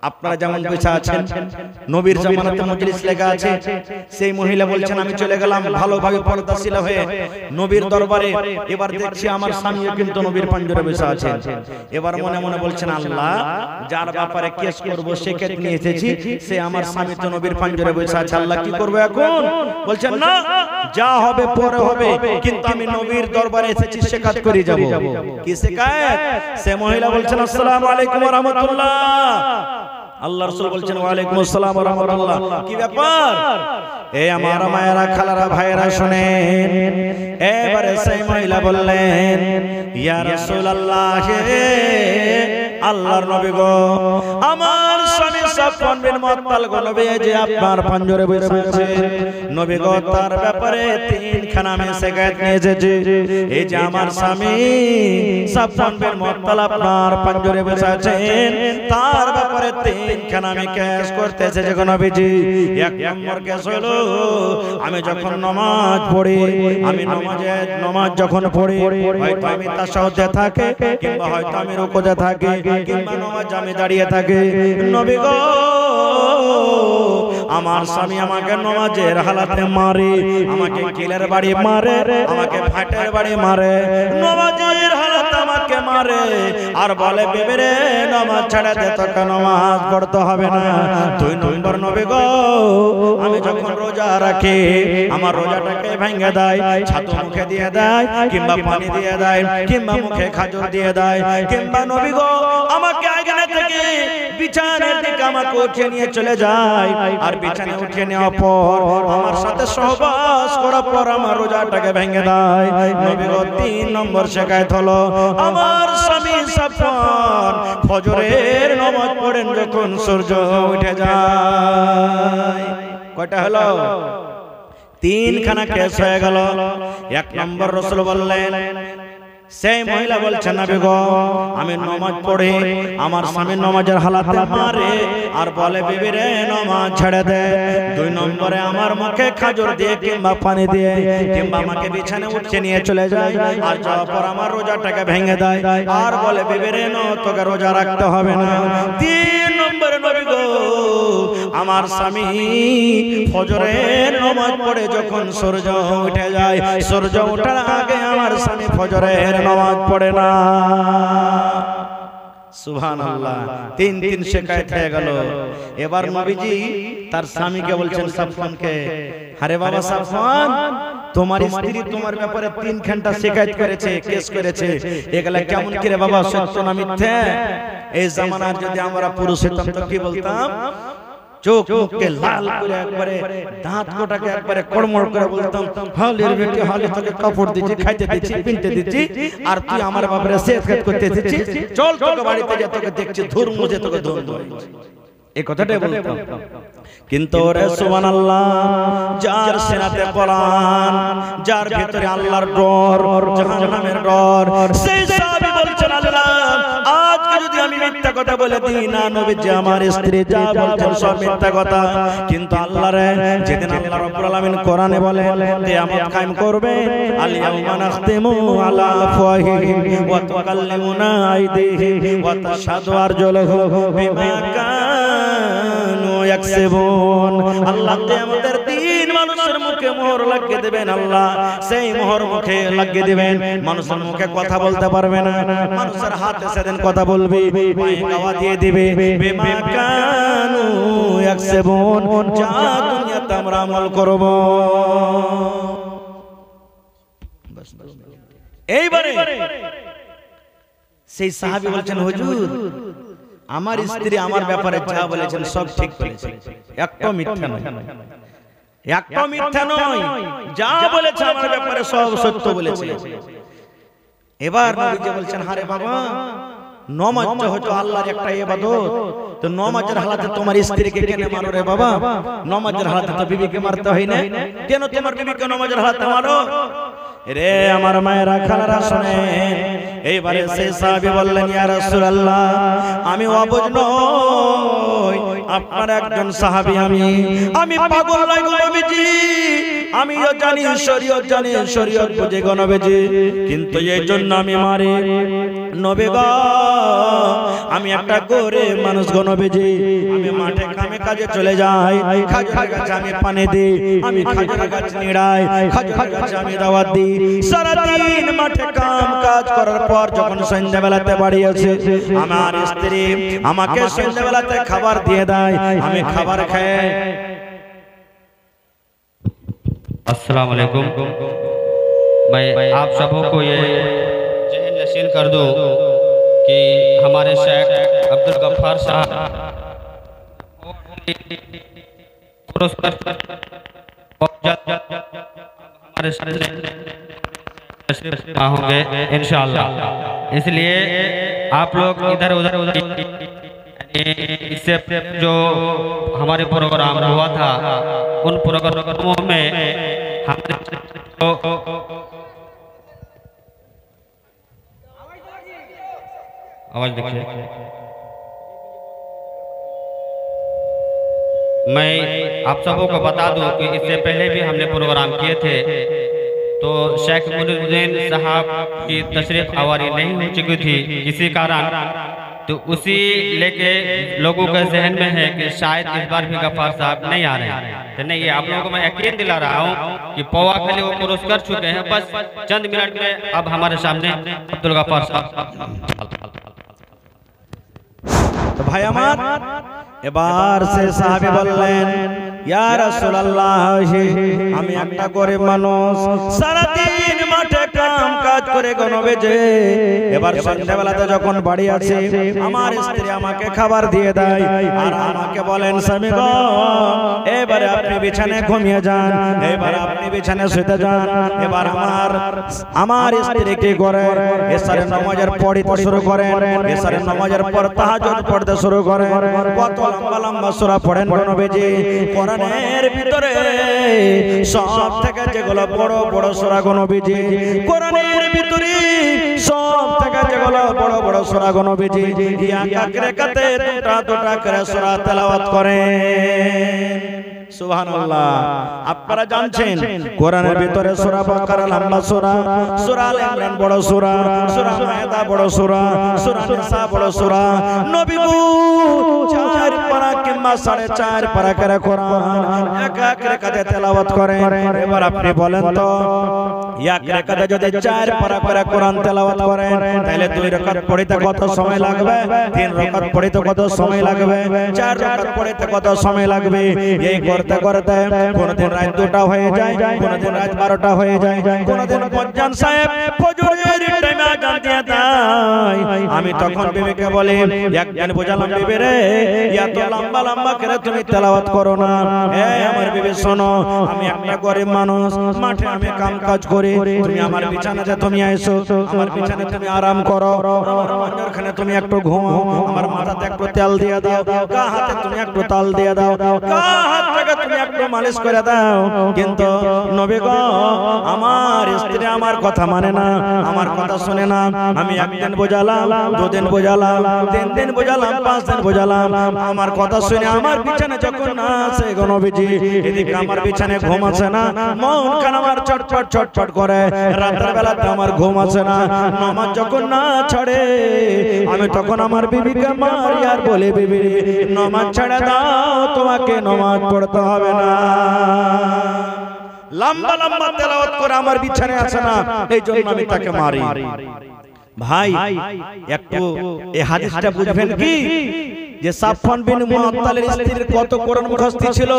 আপনারা যেমন বসে আছেন, নবীর জামানাতে মজলিস লেখা আছে। সেই মহিলা বলছেন, আমি চলে গেলাম ভালোভাবে পর্দাশীলা হয়ে নবীর দরবারে। এবার দেখছি আমার স্বামীও কিন্তু নবীর পাঞ্জরে বসে আছেন। এবার মনে মনে বলছেন, আল্লাহ, যার ব্যাপারে কেস করব সে কেস নিয়ে এসেছি, সে আমার স্বামী তো নবীর পাঞ্জরে বসে আছে, আল্লাহ কি করব এখন? বলছেন, না, যা হবে পরে হবে, কিন্তু আমি নবীর দরবারে এসেছি, শেকাত করে যাব। কি শেকাত? সে মহিলা বলছেন, আসসালামু আলাইকুম ওয়া রাহমাতুল্লাহ। আল্লাহ রাসূল বলছেন ওয়া আলাইকুম আসসালাম ওয়া রাহমাতুল্লাহ। কি ব্যাপার? এই আমার মায়েরা খালারা ভাইরা শুনেন। এবারে সেই মহিলা বললেন ইয়া রাসূলুল্লাহ, আল্লাহর নবী গো, আমার স্বামী সাফওয়ান বিন মুআত্তাল গো নবী যে আপনার পাঞ্জরে বসে আছে নবী গো, তার ব্যাপারে তিনখানা আমি শিকায়ত নিয়ে এসেছি। এই যে আমার স্বামী সাফওয়ান বিন মুআত্তাল আপনার পাঞ্জরে বসে আছেন, তার ব্যাপারে তিনখানা আমি কেস করতে এসেছি গো নবীজি। এক নম্বর কেস হলো, আমি যখন নামাজ পড়ি, আমি নামাজ যখন পড়ি, হয়তো আমি তাশাহুদে থাকি, কিংবা হয়তো আমি রুকুতে থাকি, কিংবা নামাজ আমি দাঁড়িয়ে থাকি, নবী গো আমার স্বামী আমাকে নামাজের হালাতে মারে, আমাকে কিলের বাড়ি মারে, আমাকে ফাটের বাড়ি মারে, নামাজের হালাতে আমাকে মারে, আর বলে বিবি রে নামাজ ছেড়ে দে, তোকে নামাজ পড়তে হবে না। দুই নম্বর নবী গো, আমি যখন রোজা রাখি, আমার রোজাটাকে ভেঙে দেয়, ছাতু মুখে দিয়ে দেয়, কিংবা পানি দিয়ে দেয়, কিংবা মুখে খাজুর দিয়ে দেয়, কিংবা নবী গো আমাকে আগে থেকে বিছানার দিকে আমাকে উঠিয়ে নিয়ে চলে যায়, আর বিছানে উঠিয়ে নেওয়ার পর আমার সাথে সহবাস করার পর আমার রোজাটাকে ভেঙে দেয়। নবী গো তিন নম্বর শিকায়ত হলো, আমার স্বামী সাফওয়ান ফজরের নামাজ পড়েন যখন সূর্য উঠে যায়। কয়টা হলো? তিনখানা কেস হয়ে গেল। এক নম্বর রাসূল বললেন, সেই মহিলা বলছেন নবী গো আমি নামাজ পড়ি, আমার স্বামী নামাজের হালাতে মারে, আর বলে বিবি রে নামাজ ছেড়ে দে। দুই নম্বরে আমার মুখে খাজুর দিয়ে কিংবা পানি দিয়ে, কিংবা আমাকে বিছানে উঠিয়ে নিয়ে চলে যায়, আর যাওয়ার পর আমার রোজাটাকে ভেঙে দেয়, আর বলে বিবি রে তোকে রোজা রাখতে হবে না। তিন নম্বরে নবী গো আমার স্বামী ফজরের নামাজ পড়ে যখন সূর্য উঠে যায়, সূর্য ওঠার আগে আমার স্বামী ফজরের নামাজ পড়ে না। সুবহানাল্লাহ। তিন তিন শিকায়ত হয়ে গেল। এবার নবীজি তার স্বামীকে বলছেন সাফওয়ানকে, আরে বাবা সাফওয়ান, তোমার স্ত্রী তোমার ব্যাপারে তিনখানটা শিকায়ত করেছে, কেস করেছে, এগুলা কেমন করে বাবা, সত্য না মিথ্যা? এই জামানার যদি আমরা পুরুষ হতাম তো কি বলতাম? চোখ মুখকে লাল করে একবারে দাঁত কোটাকে একবারে কড়মড় করে বলতাম, হালের বেটি হালে তোকে কাপড় দিচ্ছি, খাইতে দিচ্ছি, পিনতে দিচ্ছি, আর তুই আমার ব্যাপারে শেখায়ত করতে দিচ্ছিস, চল তোকে বাড়িতে যা, তোকে দেখছি ধুর মুজে তোকে ধুর ধুর, এই কথাটাই বলতাম। কিন্তু ওরে সুবহানাল্লাহ, যার সিনাতে কোরআন, যার ভিতরে আল্লাহর ডর, জাহান্নামের ডর, সেই সাহাবী বলছেন আল্লাহ আজকে যদি আমি মিথ্যা কথা বলে দিই না, নবীজি আমার স্ত্রী যা বলছেন সব মিথ্যা কথা, কিন্তু আল্লাহ রে যেদিন আল্লাহ রাব্বুল আলামিন কোরআনে বলেন কিয়ামত কায়েম করবে, আল ইয়াউমা নাখতিমু আলা আফওয়াহিহিম ওয়া তুকাল্লিমুনা আইদিহিম ওয়া তাশহাদু আরজুলুহুম বিমা কানু ইয়াকসিবুন। আল্লাহ কিয়ামতের দিন মানুষের মুখে মোহর লাগিয়ে দেবেন, আল্লাহ সেই মোহর মুখে লাগিয়ে দিবেন, মানুষের মুখে কথা বলতে পারবে না, মানুষের হাতে সেদিন কথা বলবে, পায়ে গাওয়া দিয়ে দিবে, বিমা কানু ইয়াকসিবুন, যা দুনিয়াতে আমরা আমল করব। এইবারে সেই সাহাবী বলছেন হুজুর আমার স্ত্রী আমার ব্যাপারে যা বলেছেন সব ঠিক বলেছেন, একটা মিথ্যা নয়, একটা মিথ্যা নয়, যা বলেছে আমার ব্যাপারে সব সত্য বলেছে। এবার নবীজি বলছেন, আরে বাবা নামাজটা হয়তো আল্লাহর একটা ইবাদত, তো নামাজের হালাতে তোমার স্ত্রীকে কেন মারো রে বাবা? নামাজের হালাতে তো বিবিকে মারতে হয় না, কেন তোমার বিবিকে নামাজের হালাতে মারো? রে আমার মায়েরা খালারা শুনেন। এইবারে সেই সাহাবী বললেন, ইয়া রাসূলুল্লাহ আমি অবুঝ নই, আপনার একজন সাহাবী, আমি পাগল নই গো নবীজি, আমিও জানি শরীয়ত, জানি শরীয়ত বুঝে গো নবীজি, কিন্তু এই জন্য আমি মারি নবী গো, আমি একটা গরিব মানুষ গো নবীজি, আমি মাঠে কামে কাজে চলে যাই, খাজুরের গাছে আমি পানি দিই, আমি খাজুরের গাছ নিড়াই, খাজুরের গাছে আমি দাওয়াত দিই, সারাদিন মাঠে কাম কাজ করার পর যখন সন্ধ্যাবেলাতে বাড়ি আসে, আমার স্ত্রী আমাকে সন্ধ্যাবেলাতে খাবার দিয়ে দেয়, আমি খাবার খাই। अस्सलाम वालेकुम। मैं आप सबों को ये जहन नशीन कर दूं कि हमारे शेख अब्दुल गफ्फार साहब पुरस्कार हमारे सामने होंगे इंशाअल्लाह। इसलिए आप लोग इधर उधर इससे जो हमारे प्रोग्राम हुआ था उन प्रोग्रामों में हमने आवाज देखिए। मैं आप सबों को बता दूं कि इससे पहले भी हमने प्रोग्राम किए थे, तो शेख मुइनुद्दीन साहब की तशरीफ आवारी नहीं हो चुकी थी किसी कारण, तो उसी लेके लोगों के जहन में है कि शायद इस बार भी गफ्फार साहब नहीं आ रहे हैं। तो नहीं, ये आप लोगों को मैं यकीन दिला रहा हूँ कि पौवा खाली वो पुरुष कर चुके हैं, बस चंद मिनट में अब हमारे सामने अब्दुल गफ्फार साहब। तो भाई আমার এবার সে সাহাবী বললেন, ইয়া রাসূলুল্লাহ, আমি একটা গরিব মানুষ, সারা দিন মাঠে কাম কাজ করে গনবে যে, এবার সন্ধ্যাবেলাতে যখন বাড়ি আসি আমার স্ত্রী আমাকে খাবার দিয়ে দেয় আর আমাকে বলেন, স্বামী গো এবারে আপনি বিছানায় ঘুমিয়ে যান, এবার আপনি বিছানায় শুতে যান। এবার আমার স্ত্রী কি করে, এশারের নামাজের পড়তে শুরু করেন, এশারের নামাজের পর তাহাজ্জুদ পড়তে শুরু করেন। কত লম্বা লম্বা সূরা পড়েন নবীজি। কোরআনের ভিতরে সব থেকে যেগুলো বড় বড় সূরা নবীজি, কোরআনের ভিতরে সব থেকে যেগুলো বড় বড় সূরা নবীজি এক এক রাকাতে দুটা দুটা করে সূরা তেলাওয়াত করেন। সুবহানাল্লাহ। আপনারা জানছেন কোরআনের ভিতরে সূরা বাকারা লম্বা সূরা, সূরা আল ইমরান বড় সূরা, সূরা মায়েদা বড় সূরা, সূরা নিসা বড় সূরা। নবী গো 4 পারা কিংবা 4.5 পারা করে কোরআন এক এক রাকাতে তেলাওয়াত করেন। এবার আপনি বলেন তো, এক রাকাতে যদি 4 পারা করে কোরআন তেলাওয়াত করেন তাহলে 2 রাকাত পড়তে কত সময় লাগবে, 3 রাকাত পড়তে কত সময় লাগবে, 4 রাকাত পড়তে কত সময় লাগবে। এই করতে করতে কোনদিন রাত 2টা হয়ে যায়, কোনদিন রাত 12টা হয়ে যায়, কোনদিন মুয়াজ্জিন সাহেব ফজরের টাইমে আযান দিয়ে দেয়। আমি তখন বিবিকে বলি, একদিন বুঝালাম বিবি রে, এত লম্বা লম্বা করে তুমি তেলাওয়াত করো না। এই আমার বিবি শোনো, আমি একটা গরিব মানুষ, মাঠে আমি কাম কাজ করি, তুমি আমার বিছানাতে তুমি আইছো, আমার বিছানায় তুমি আরাম করো, আমার মাথাখানে তুমি একটু ঘুমাও, আমার মাথাতে একটু তেল দিয়ে দাও, গা হাতে তুমি একটু তাল দিয়ে দাও, গা হাতটাকে তুমি একটু মালিশ করে দাও। কিন্তু নবী গো, আমার স্ত্রী আমার কথা মানে না, আমার কথা শুনে না। আমি একদিন বোঝালাম, 2 দিন বোঝালাম, 3 দিন বোঝালাম, 5 দিন বোঝালাম, আমার কথা শুনে আমার বিছানায় যখন না আসে গো নবীজি, এদিকে আমার বিছানায় ঘুম আসে না, মন খান আমার চটচট চটচট করে, রাতের বেলাতে আমার ঘুম আসে না। নামাজ যখন না ছাড়ে আমি তখন আমার বিবিকে মারি আর বলি, বিবি নামাজ ছেড়ে দাও, তোমাকে নামাজ পড়তে হবে না। লম্বা লম্বা তেলাওয়াত করে আমার বিছানায় আসে না, এই জন্য আমি তাকে মারি। ভাই একটু এই হাদিসটা বুঝবেন কি, যে সাফওয়ান বিন মুআত্তালের স্ত্রীর কত কোরআন মুখস্থ ছিল।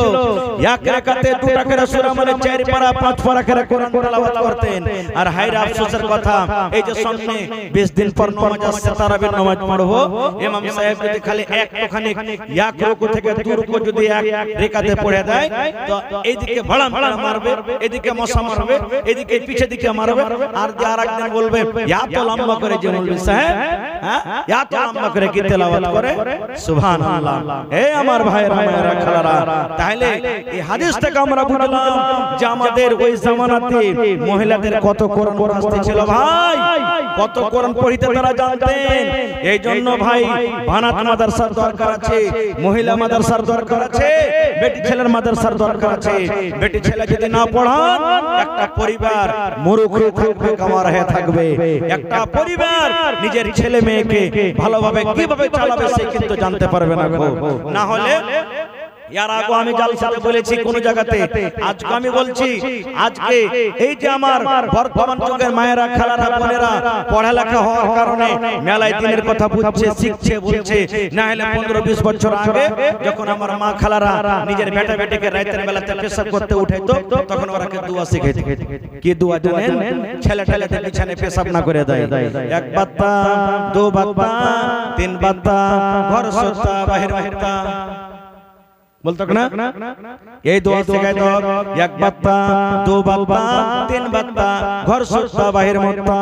এক রাকাতে 2টা করে সূরা মানে 4 পারা 5 পারা করে কোরআন তেলাওয়াত করতেন। আর হায়রে আফসোসের কথা, এই যে সামনে 20 দিন পর নামাজ আসছে, তারাবির নামাজ পড়বো, ইমাম সাহেব যদি খালি একটুখানি এক রুকু থেকে 2 রুকু যদি এক রাকাতে পড়ে দেয়, তো এইদিকে ভাড়াম মারবে, এদিকে মশা মারবে, এদিকে পিছে দিকে মারবে, আর যে আরেকদিন বলবে এত লম্বা করে যে মৌলভী সাহেব, হ্যাঁ এত লম্বা করে কি তেলাওয়াত করে। সুবহানাল্লাহ। এ আমার ভাইরা মায়েরা খালারা, তাহলে এই হাদিস থেকে আমরা বুঝলাম যে আমাদের ওই জামানাতে মহিলাদের কত কোরআন মুখস্থ ছিল। ভাই কত কোরআন পড়িতে তারা জানতেন। এই জন্য ভাই বানাত মাদ্রাসার দরকার আছে, মহিলা মাদ্রাসার দরকার আছে, বেটি ছেলের মাদ্রাসার দরকার আছে। বেটি ছেলে যদি না পড়ান, একটা পরিবার মূর্খ থাকবে, কামার হয়ে থাকবে। একটা পরিবার নিজের ছেলে মেয়েকে ভালোভাবে কিভাবে চালাবে সে কিন্তু জানতে পারবে না। না হলে यार आगो আমি জালসাতে বলেছি কোন জায়গাতে, আজকে আমি বলছি, আজকে এই যে আমার বর্তমান যুগের মায়েরা খালারা বোনেরা পড়ালেখা হওয়ার কারণে মেলায় দিনের কথা বুঝছে, শিখছে, বলছে। না হলে 15-20 বছর আগে যখন আমার মা খালারা নিজের বেটা বেটিকে রাতের বেলাতে পেশাব করতে উঠাইতো, তখন ওরাকে দোয়া শিখাইতো। কি দোয়া জানেন? ছেলে ছেলেতে বিছানায় পেশাব না করে দেয়। এক বাত্তা, 2 বাত্তা, 3 বাত্তা, ঘর সত্তা, বাহির বাহিরতা। বলতো না এই দোয়া শেখাই তো এক বাত্তা দু বাত্তা তিন বাত্তা ঘর সুত্তা বাহির মুত্তা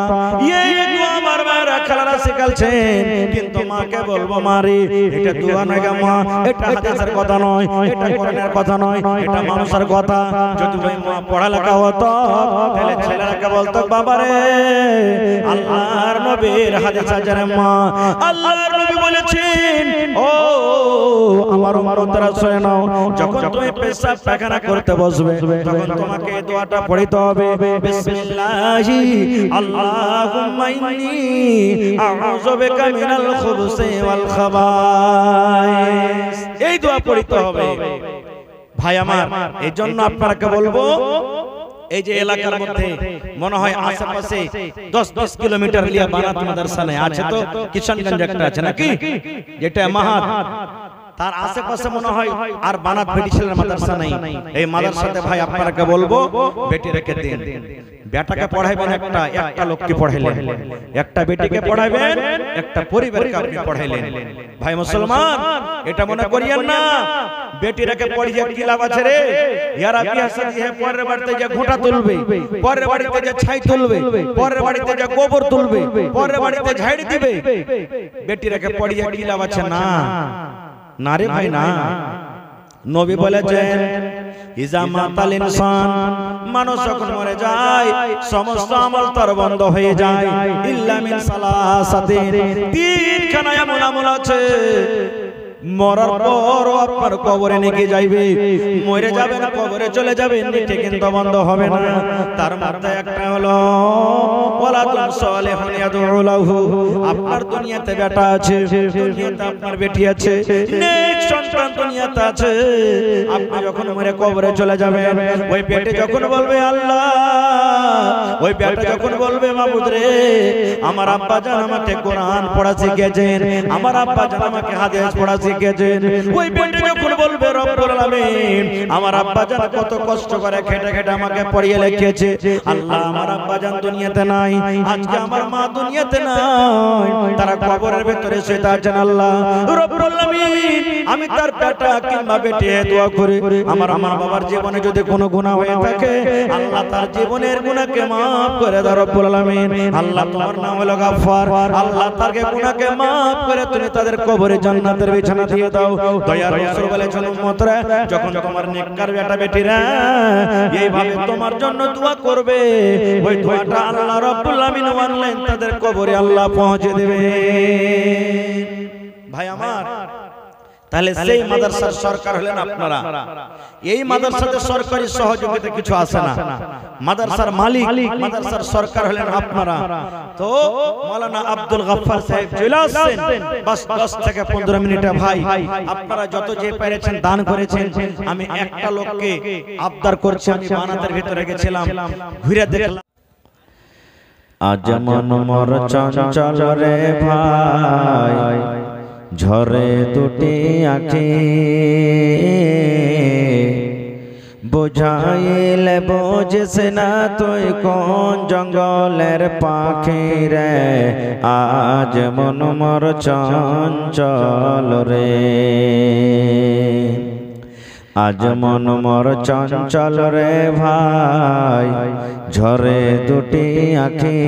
এই দোয়া আমার মায়েরা খালারা শেখালছেন কিন্তু মাকে বলবো মারি এটা দোয়া নয় গো মা এটা হাদিসের কথা নয় এটা কোরআনের কথা নয় এটা মানুষের কথা যদি ওই মা পড়ালেখা হতো তাহলে ছেলেরাকে বলতো বাবা রে আল্লাহর নবীর হাদিস আছে রে মা আল্লাহর নবী বলেছেন ও আমার উম্মতরা শুনে নাও যখন তুমি পেশাব পায়খানা করতে বসবে তখন তোমাকে এই দোয়াটা পড়তে হবে বিসমিল্লাহি আল্লাহুম্মা ইন্নী আউযু বিকা মিনাল খুবুসি ওয়াল খাবাইস এই দোয়া পড়তে হবে ভাই আমার এইজন্য আপনাকে বলবো এই যে এলাকার মধ্যে মনে হয় আশেপাশে 10-20 কিলোমিটার লিয়া বানাত মাদ্রাসা নেই আছে তো কিশনগঞ্জ একটা আছে নাকি যেটা মাহাত তার আশেপাশে মনে হয় আর বানাত বেটি ছেলের মাদ্রাসা নাই এই মাদ্রাসাতে ভাই আপনাকে বলবো বেটি রেখে দিন বেটাকে পড়াইবেন একটা লোককে পড়াইলেন একটা বেটিকে পড়াইবেন একটা পরিবারকে আপনি পড়াইলেন ভাই মুসলমান এটা মনে করিয়েন না বেটি রেখে পড়িয়ে কি লাভ আছে রে ইয়ারা বিয়া শাদী হে পরের বাড়িতে যে ঘোঁটা তুলবে পরের বাড়িতে যে ছাই তুলবে পরের বাড়িতে যে গোবর তুলবে পরের বাড়িতে ঝাড়ি দিবে বেটি রেখে পড়িয়ে কি লাভ আছে না না রে ভাই না নবী বলেছেন ইজা মাতাল ইনসান মানুষ যখন মরে যায় সমস্ত আমল তার বন্ধ হয়ে যায় ইল্লা মিন সালাসাতিন তিনখানা এমন আমল আছে মরার পর আপনার কবরে নিয়ে যাইবে মরে যাবেন কবরে চলে যাবেন ঠিক কিন্তু বন্ধ হবে না তার মধ্যে একটা হলো ওয়ালাদুন সালিহুন ইয়াদউ লাহু আপনার দুনিয়াতে বেটা আছে দুনিয়াতে আপনার বেটি আছে নেক সন্তান দুনিয়াতে আছে আপনি যখন মরে কবরে চলে যাবেন ওই বেটি যখন বলবে আল্লাহ ওই বেটা যখন বলবে মাবুদ রে আমার আব্বা জান আমাকে কোরআন পড়া শিখিয়েছেন আমার আব্বা জান আমাকে হাদিস পড়া শিখিয়েছেন ওই বেটা যখন বলবে রব্বুল আলামিন আমার আব্বা জান কত কষ্ট করে খেটে খেটে আমাকে পড়িয়ে লিখিয়েছে আল্লাহ আমার আব্বা জান দুনিয়াতে নাই আজকে আমার মা দুনিয়াতে নাই তারা কবরের ভিতরে শুয়ে আছেন আল্লাহ রব্বুল আলামিন আমি তার বেটা কিংবা বেটি দোয়া করে আমার মা বাবার জীবনে যদি কোনো গুনাহ হয়ে থাকে আল্লাহ তার জীবনের গুনাহকে maaf করে দাও রব্বুল আলামিন আল্লাহ তোমার নাম হলো গফফার আল্লাহ তাদের গুনাহকে maaf করে তুমি তাদের কবরে জান্নাতের বিছানা দিয়ে দাও দয়ার রাসূল বলেছেন উম্মতরা যখন তোমার নেককার বেটা বেটিরা এইভাবে তোমার জন্য দোয়া করবে ওই দোয়াটা আল্লাহ রব্বুল আলামিন অনলাইন তাদের কবরে আল্লাহ পৌঁছে দেবে ভাই আমার তাহলে সেই মাদ্রাসার সরকার হলেন আপনারা এই মাদ্রাসাতে সরকারি সহযোগিতা কিছু আসে না মাদ্রাসার মালিক মাদ্রাসার সরকার হলেন আপনারা তো মাওলানা আব্দুল গফফার সাহেব চলে আসেন বাস 10 থেকে 15 মিনিটে ভাই আপনারা যত যে পেরেছেন দান করেছেন আমি একটা লোককে আবদার করছি আমি বানাতের ভিতরে গেছিলাম ঘুরে দেখলাম আজ মন মোর চঞ্চল রে ভাই ঝরে দুটি আঁখি বুঝাইলে বুঝিস না তুই কোন জঙ্গলের পাখি রে আজ মন মোর চঞ্চল রে আজ মন মোর চঞ্চল রে ভাই ঝরে দুটি আঁখি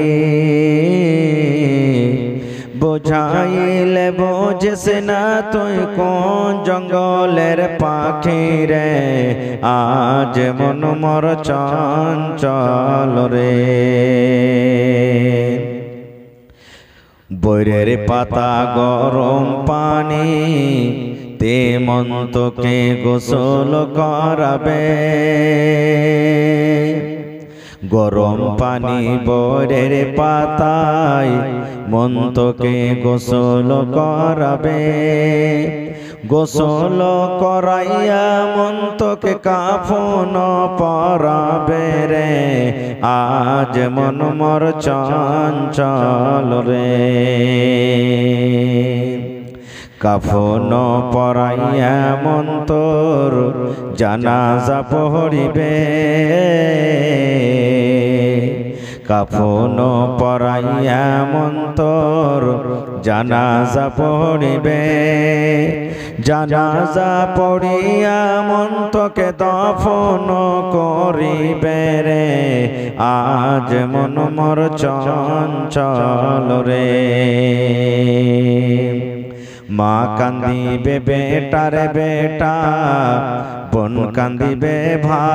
বুঝাইলে বুঝিস না তুই কোন জঙ্গলের পাখি রে আজ মন মোর চঞ্চল রে বৈরের পাতা গরম পানি তে মন্তকে গোসল করাবে গরম পানি বৈরের পাতায় মন্তকে গোসল করাবে গোসল করাইয়া মন্তকে কাফন পরাবে রে আজ মন মোর চঞ্চল রে কাফন পরাইয়া মন্তর জানাজা পড়িবে কাফন পরাইয়া মন্তর জানাজা পড়িবে, জানাজা পড়িয়া মন্তকে দফন করিবে রে, আজ মন মোর চঞ্চল রে। মা কান্দিবে বেটার বেটা, বোন কান্দিবে ভাই,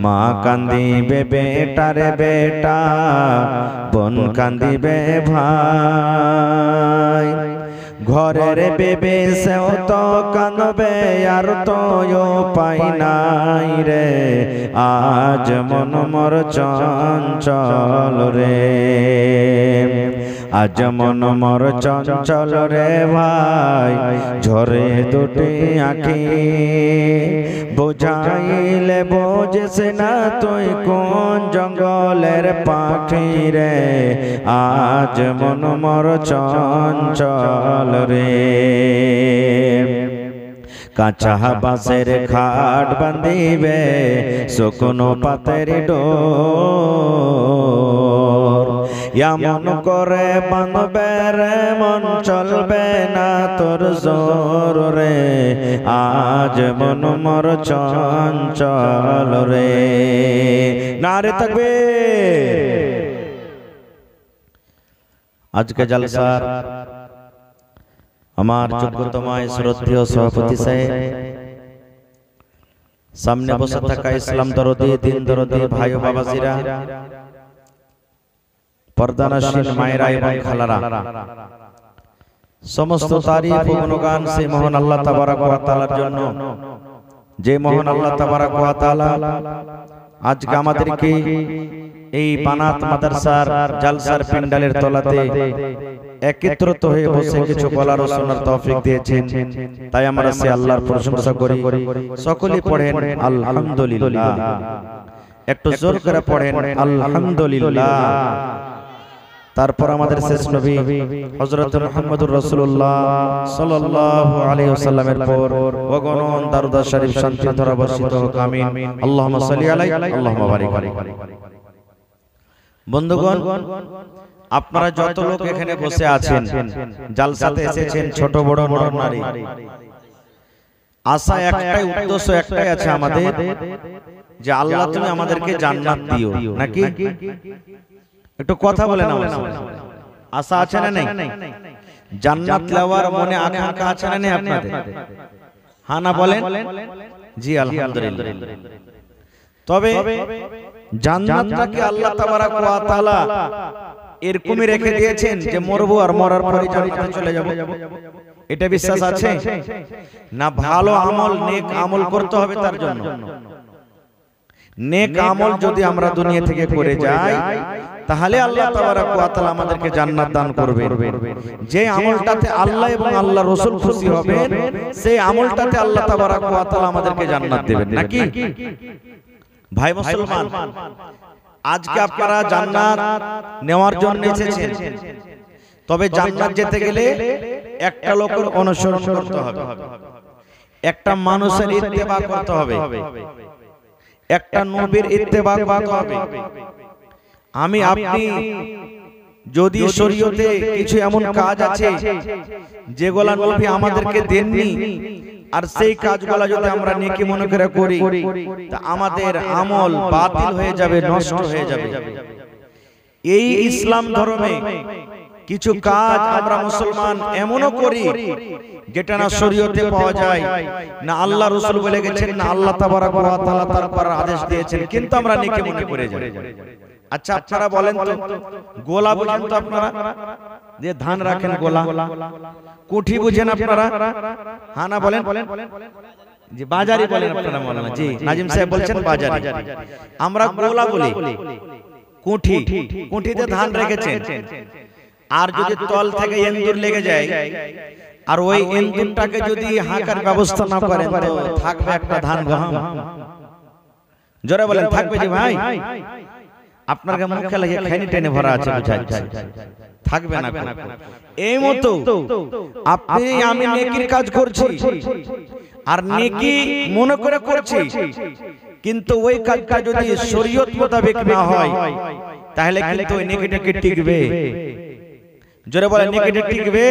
মা কান্দিবে বেটার বেটা, বোন কান্দিবে ভাই। ঘরের বেবে সেও তো কাঁদবে আর তো পাই নাই রে, আজ মন মোর চঞ্চল রে, আজ মন মোর চঞ্চল রে ভাই। ঝরে দুটি আঁখি বোঝাইলে বোঝিস না তুই কোন জঙ্গলের পাখি রে, আজ মন মোর চঞ্চল রে। কাঁচা বাঁশের খাট বাঁধিবে শুকনো পাতের ডোর, এমন করে বাঁধবে রে মন চলবে না তোর জোর রে, আজ মন মোর চঞ্চল রে। নারে তাকবীর। আজকে জলসার আমার যোগ্যতমায় শ্রদ্ধেয় সভাপতি সাহেব, সামনে বসে থাকা ইসলাম দরদি দিন দরদি ভাই ও বাবাজিরা, পর্দানশীল মায়েরা এবং খালারা, সমস্ত তারিফ ও গুণগান সেই মহান আল্লাহ তাবারক ওয়া তাআলার জন্য, যে মহান আল্লাহ তাবারক ওয়া তাআলা আজকে আমাদেরকে এই বানাত মাদ্রাসার জালসার প্যান্ডেলের তলাতে একত্রিত হয়ে বসে কিছু বলার ও শোনার তৌফিক দিয়েছেন, তাই আমরা সে আল্লাহর প্রশংসা করি। সকলেই পড়েন আলহামদুলিল্লাহ, একটু জোর করে পড়েন আলহামদুলিল্লাহ। তারপর আমাদের শেষ নবী হযরত মুহাম্মদুর রাসূলুল্লাহ সাল্লাল্লাহু আলাইহি ওয়াসাল্লামের পর অগণন দরুদ শরীফ শান্তি ধারা বর্ষিত হোক, আমিন। আল্লাহুম্মা সাল্লি আলাইহি আল্লাহুম্মা বারিক আলাইহি। বন্ধুগণ, আপনারা যত লোক এখানে বসে আছেন, জালসাতে এসেছেন, ছোট বড় নর নারী, আশা একটাই, উদ্দেশ্য একটাই আছে আমাদের, যে আল্লাহ তুমি আমাদেরকে জান্নাত দিও, নাকি? একটু কথা বলেন আমার সাথে। আশা আছে না নেই? জান্নাত নেওয়ার মনে আকাঙ্ক্ষা আছে না নেই আপনাদের? হ্যাঁ না বলেন? জি আলহামদুলিল্লাহ। তবে জান্নাতটাকে আল্লাহ তাবারক ওয়া তাআলা এরকমই রেখে দিয়েছেন যে মরবো আর মরার পরে জান্নাতে চলে যাব, এটা বিশ্বাস আছে না? ভালো আমল, নেক আমল করতে হবে তার জন্য। নেক আমল যদি আমরা দুনিয়া থেকে করে যাই, তাহলে আল্লাহ তাবারক ওয়া তাআলা আমাদেরকে জান্নাত দান করবেন। যে আমলটাতে আল্লাহ এবং আল্লাহ রাসূল খুশি হবেন, সেই আমলটাতে আল্লাহ তাবারক ওয়া তাআলা আমাদেরকে জান্নাত দেবেন, নাকি? ভাই মুসলমান, আজকে আপনারা জান্নাত নেওয়ার জন্য এসেছেন, তবে জান্নাত যেতে গেলে একটা লোকের অনুসরণ করতে হবে, একটা মানুষের ইত্তেবা করতে হবে, একটা নবীর ইত্তেবা করতে হবে। আমি আপনি যদি শরীয়তে কিছু এমন কাজ আছে যেগুলা নবী আমাদেরকে দেননি, আর সেই কাজগুলো যদি আমরা নেকি মনে করে করি, তা আমাদের আমল বাতিল হয়ে যাবে, নষ্ট হয়ে যাবে। এই ইসলাম ধর্মে কিছু কাজ আমরা মুসলমান এমনও করি যেটা না শরীয়তে পাওয়া যায়, না আল্লাহ রাসূল বলে গেছেন, না আল্লাহ তাবারক ওয়া তাআলা তার উপর আদেশ দিয়েছেন, কিন্তু আমরা নেকি মনে করে যাই। আচ্ছা আপনারা বলেন তো, গোলা বুঝেন তো আপনারা? যে ধান রাখেন গোলা, কুঠি বুঝেন আপনারা? হ্যাঁ না বলেন? যে বাজারি বলেন আপনারা? বলেন জি, নাজিম সাহেব বলছেন বাজারি। আমরা গোলা বলি, কুঠি, কুঠিতে ধান রেখেছেন, আর যদি তল থেকে এন্দুর লেগে যায়, আর ওই এন্দুরটাকে যদি হাঁকার ব্যবস্থা না করেন, তো থাকবে একটা ধান গহম। জোরে বলেন, থাকবে যে ভাই? আপনার মুখে লাগে খানি টেনে ভরা আছে, বুঝাচ্ছে, থাকবে না। এই মতো আপনি আমি নেকির কাজ করছি, আর নেকি মনে করে করছি, কিন্তু ওই কাজটা যদি শরীয়ত মোতাবেক না হয় তাহলে কিন্তু ওই নেকিটাকে টিকবে। জোরে বলে নেকিটা টিকবে?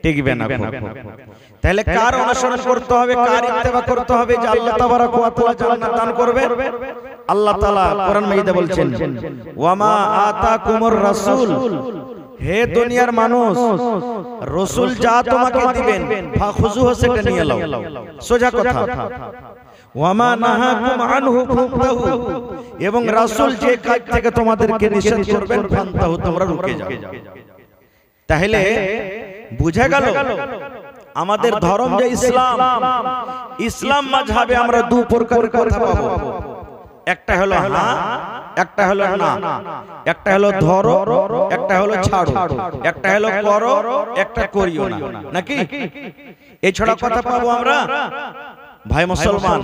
টিকবে না। তাহলে কার অনুসরণ করতে হবে, কার ইত্তেবা করতে হবে যে আল্লাহ তাবারক ওয়া তাআলা জান্নাত দান করবে? আল্লাহ তাআলা কোরআন মাজিদে বলছেন, ওয়ামা আতাকুমুর রাসূল, হে দুনিয়ার মানুষ, রাসূল যা তোমাকে দিবেন ফাখুযুহু, সেটা নিয়ে নাও। সোজা কথা। ওয়ামা নাহাকুম আনহু ফান্তাহু, এবং রাসূল যে কাজ থেকে তোমাদেরকে নিষেধ করবেন ফান্তাহু, তোমরা রুকে যাও। তাহলে বুঝা গেল আমাদের ধর্ম যে ইসলাম, ইসলাম মাযহাবে আমরা দু প্রকারের কথা পাবো। একটা হলো হ্যাঁ, একটা হলো না, একটা হলো ধরো, একটা হলো ছাড়ো, একটা হলো করো, একটা করিও না, নাকি? এছাড়া কথা পাবো আমরা ভাই মুসলমান।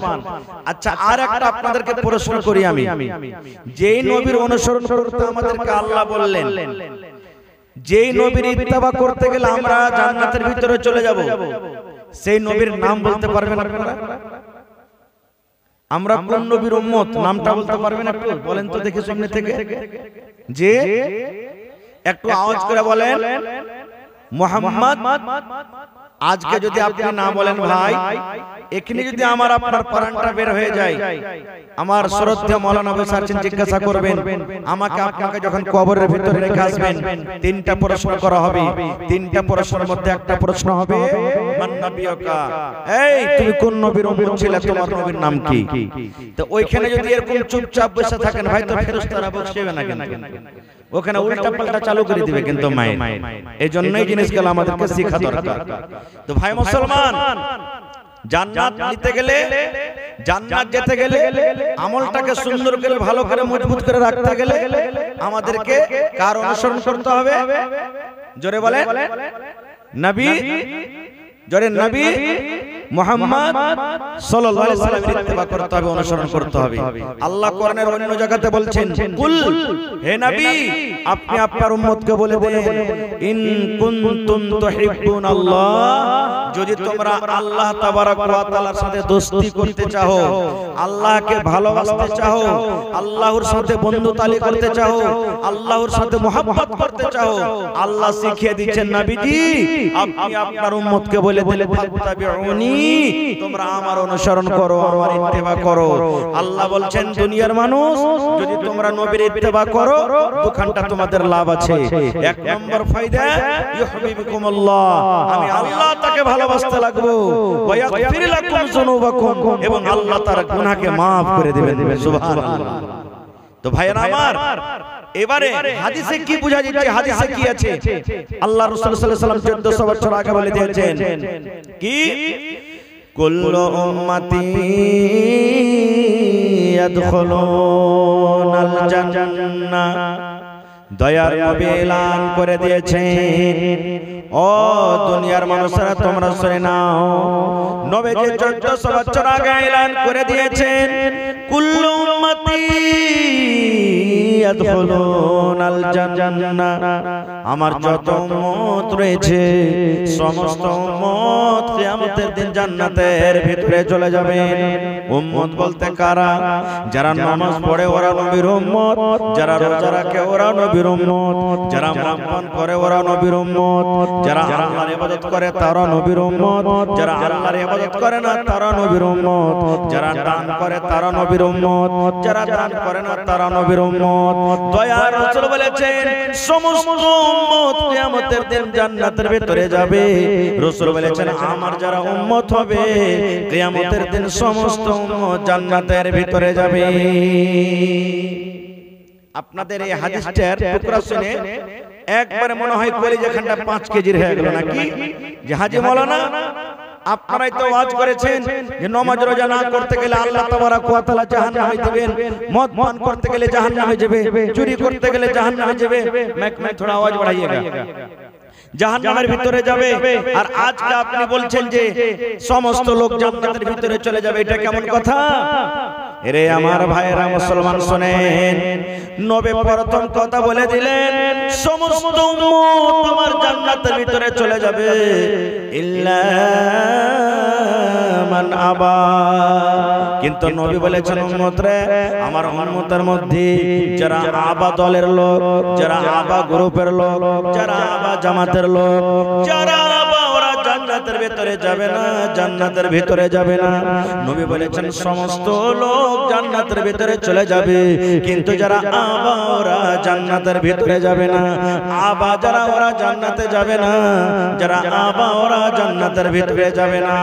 আচ্ছা, আর একটা আপনাদেরকে প্রশ্ন করি আমি, যেই নবীর অনুসরণ করতে আমাদেরকে আল্লাহ বললেন, যেই নবীর ইত্তেবা করতে গেলে আমরা জান্নাতের ভিতরে চলে যাব, সেই নবীর নাম বলতে পারবেন আপনারা? আমরা কোন নবীর উম্মত নামটা বলতে পারবেন? একটু বলেন তো দেখি সামনে থেকে, যে একটু আওয়াজ করে বলেন মুহাম্মদ। আজকে যদি আপনি না বলেন ভাই, এখানে যদি আমার আপনার প্রাণটা বের হয়ে যায়, আমার শ্রদ্ধেয় মাওলানা বসার জিজ্ঞাসা করবেন, আমাকে আপনাকে যখন কবরের ভিতরে রেখে আসবেন, তিনটা প্রশ্ন করা হবে। তিনটা প্রশ্নের মধ্যে একটা প্রশ্ন হবে মান নবিয়ুকা, এই তুমি কোন নবীর উম্মত ছিলে, তোমার নবীর নাম কি? তো ওইখানে যদি এরকম চুপচাপ বসে থাকেন ভাই, তো ফেরেশতারা বকশিবে না, কিন্তু ওখানে উল্টা পাল্টা চালু করে দিবে কিন্তু মায়ের। এই জন্যই জিনিসগুলো আমাদেরকে শেখা দরকার। তো ভাই মুসলমান, জান্নাত নিতে গেলে, জান্নাত যেতে গেলে, আমলটাকে সুন্দর করে ভালো করে মজবুত করে রাখতে গেলে আমাদেরকে কার অনুসরণ করতে হবে? জোরে বলে নবী, জোরে নবী মুহাম্মদ সাল্লাল্লাহু আলাইহি ওয়াসাল্লামের ইত্তেবা করতে হবে, অনুসরণ করতে হবে। আল্লাহ কোরআনের অন্য জায়গাতে বলছেন, কুল, হে নবী আপনি আপনার উম্মতকে বলে দেন, ইন কুনতুম তুহিব্বুনাল্লাহ, যদি তোমরা আল্লাহ তাবারক ওয়া তাআলার সাথে দোস্তি করতে চাও, আল্লাহকে ভালোবাসতে চাও, আল্লাহর সাথে বন্ধুতালি করতে চাও, আল্লাহর সাথে মুহাব্বত করতে চাও, আল্লাহ শিখিয়ে দিচ্ছেন নবীজি আপনি আপনার উম্মতকে বলে দিলে ফাত্তাবিউনি, তোমরা আমার অনুসরণ করো, আমার ইত্তেবা করো। আল্লাহ বলছেন দুনিয়ার মানুষ, যদি তোমরা নবীর ইত্তেবা করো দুখানটা তোমাদের লাভ আছে। এক নম্বর ফায়দা, ইউহিব্বুকুমুল্লাহ, আমি আল্লাহ তাকে ভালোবাসতে লাগবো, ওয়া ইয়াগফির লাকুম যুনুবাকুম, এবং আল্লাহ তার গুনাহকে maaf করে দিবেন। সুবহানাল্লাহ। তো ভাইরা আমার, এবারে হাদিসে কি বোঝা যাচ্ছে, হাদিসে কি আছে? আল্লাহ রাসূল সাল্লাল্লাহু আলাইহি ওয়াসাল্লাম 1400 বছর আগে বলে দিয়েছেন কি, কুল্লু উম্মতি ইয়াদখুলুনাল জান্নাহ, দয়ার নবী এলান করে দিয়েছেন, ও দুনিয়ার মানুষেরা তোমরা শুনে নাও, নবীজি 1400 বছর আগে এলান করে দিয়েছেন, কুল্লু উম্মতি ইয়াদখুলুনাল জান্নাহ, আমার যত উম্মত রয়েছে সমস্ত উম্মত কিয়ামতের দিন জান্নাতের ভিতরে চলে যাবেন। উম্মত বলতে কারা? যারা নামাজ পড়ে ওরা নবীর উম্মত, যারা রোজা রাখে ওরা নবীর উম্মত, যারা মুনাফিক করে ওরা নবীর উম্মত, যারা আল্লাহর ইবাদত করে তারা নবীর উম্মত, যারা আল্লাহর ইবাদত করে না তারা নবীর উম্মত, যারা দান করে তারা নবীর উম্মত, যারা দান করে না তারা নবীর উম্মত। দয়ার রাসূল বলেছেন সমস্ত উম্মত কিয়ামতের দিন জান্নাতের ভিতরে যাবে। রাসূল বলেছেন আমার যারা উম্মত হবে কিয়ামতের দিন সমস্ত উম্মত জান্নাতের ভিতরে যাবে। আপনাদের এই হাদিসটার টুকরা শুনে একবারে মনে হয় কলিজাখানটা 5 কেজির হয়ে গেল নাকি? যে হাজী মাওলানা আপনারাই তো ওয়াজ করেছেন যে নামাজ রোজা না করতে গেলে আল্লাহ তাবারক ওয়া তাআলা জাহান্নামে দিবেন, মদ পান করতে গেলে জাহান্নামে যাবে, চুরি করতে গেলে জাহান্নামে যাবে। मैं थोड़ा आवाज बढ़ाइएगा, জাহান্নামের ভিতরে যাবে। আর আজকে আপনি বলছেন যে সমস্ত লোক জান্নাতের ভিতরে চলে যাবে, এটা কেমন কথা? এরে আমার ভাইরা মুসলমান শুনেন, নবী প্রথম কথা বলে দিলেন সমস্ত উম্মত আমার জান্নাতের ভিতরে চলে যাবে, ইল্লা মান আবা। কিন্তু নবী বলেছেন উম্মত রে, আমার উম্মতের মধ্যে যারা আবা দলের লোক, যারা আবা গ্রুপের লোক, যারা আবা জামাতের লোক, যারা আবা ওরা জান্নাতের ভিতরে যাবে না, জান্নাতের ভিতরে যাবে না। নবী বলেছেন সমস্ত লোক জান্নাতের ভিতরে চলে যাবে, কিন্তু যারা আবা ওরা জান্নাতের ভিতরে যাবে না। আবা যারা ওরা জান্নাতে যাবে না, যারা আবা ওরা জান্নাতের ভিতরে যাবে না।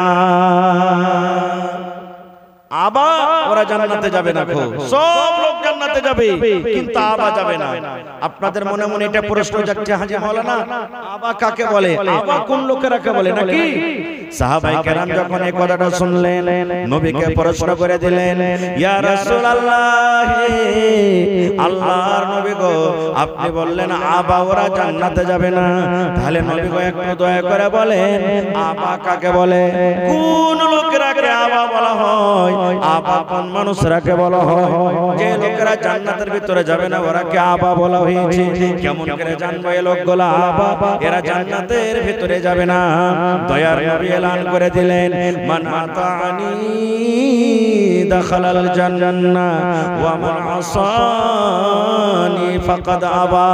আবা ওরা জান্নাতে যাবে না, সব লোক জান্নাতে যাবে কিন্তু আবা যাবে না। আপনাদের মনে মনে এটা প্রশ্ন যাচ্ছে, হাজী মাওলানা আবা কাকে বলে, আবা কোন লোকেরাকে বলে নাকি? সাহাবায়ে কেরাম যখন এই কথাটা শুনলেন, নবীকে প্রশ্ন করে দিলেন, ইয়া রাসূলুল্লাহ, আল্লাহর নবী গো, আপনি বললেন আবা ওরা জান্নাতে যাবে না, তাহলে নবী গো একটু দয়া করে বলেন আবা কাকে বলে, কোন লোকেরাকে আবা বলা হয়, আবা কোন মানুষরাকে বলা হয়? যে লোকেরা জান্নাতের ভিতরে যাবে না ওরাকে আবা বলা হয়েছে। কেমন করে জানবো এই লোকগুলো আবা, এরা জান্নাতের ভিতরে যাবে না? দয়ার নবী এলান করে দিলেন, মান আতানি দাখালাল জান্নাহ ওয়া মান আসানি ফাকাদ আবা।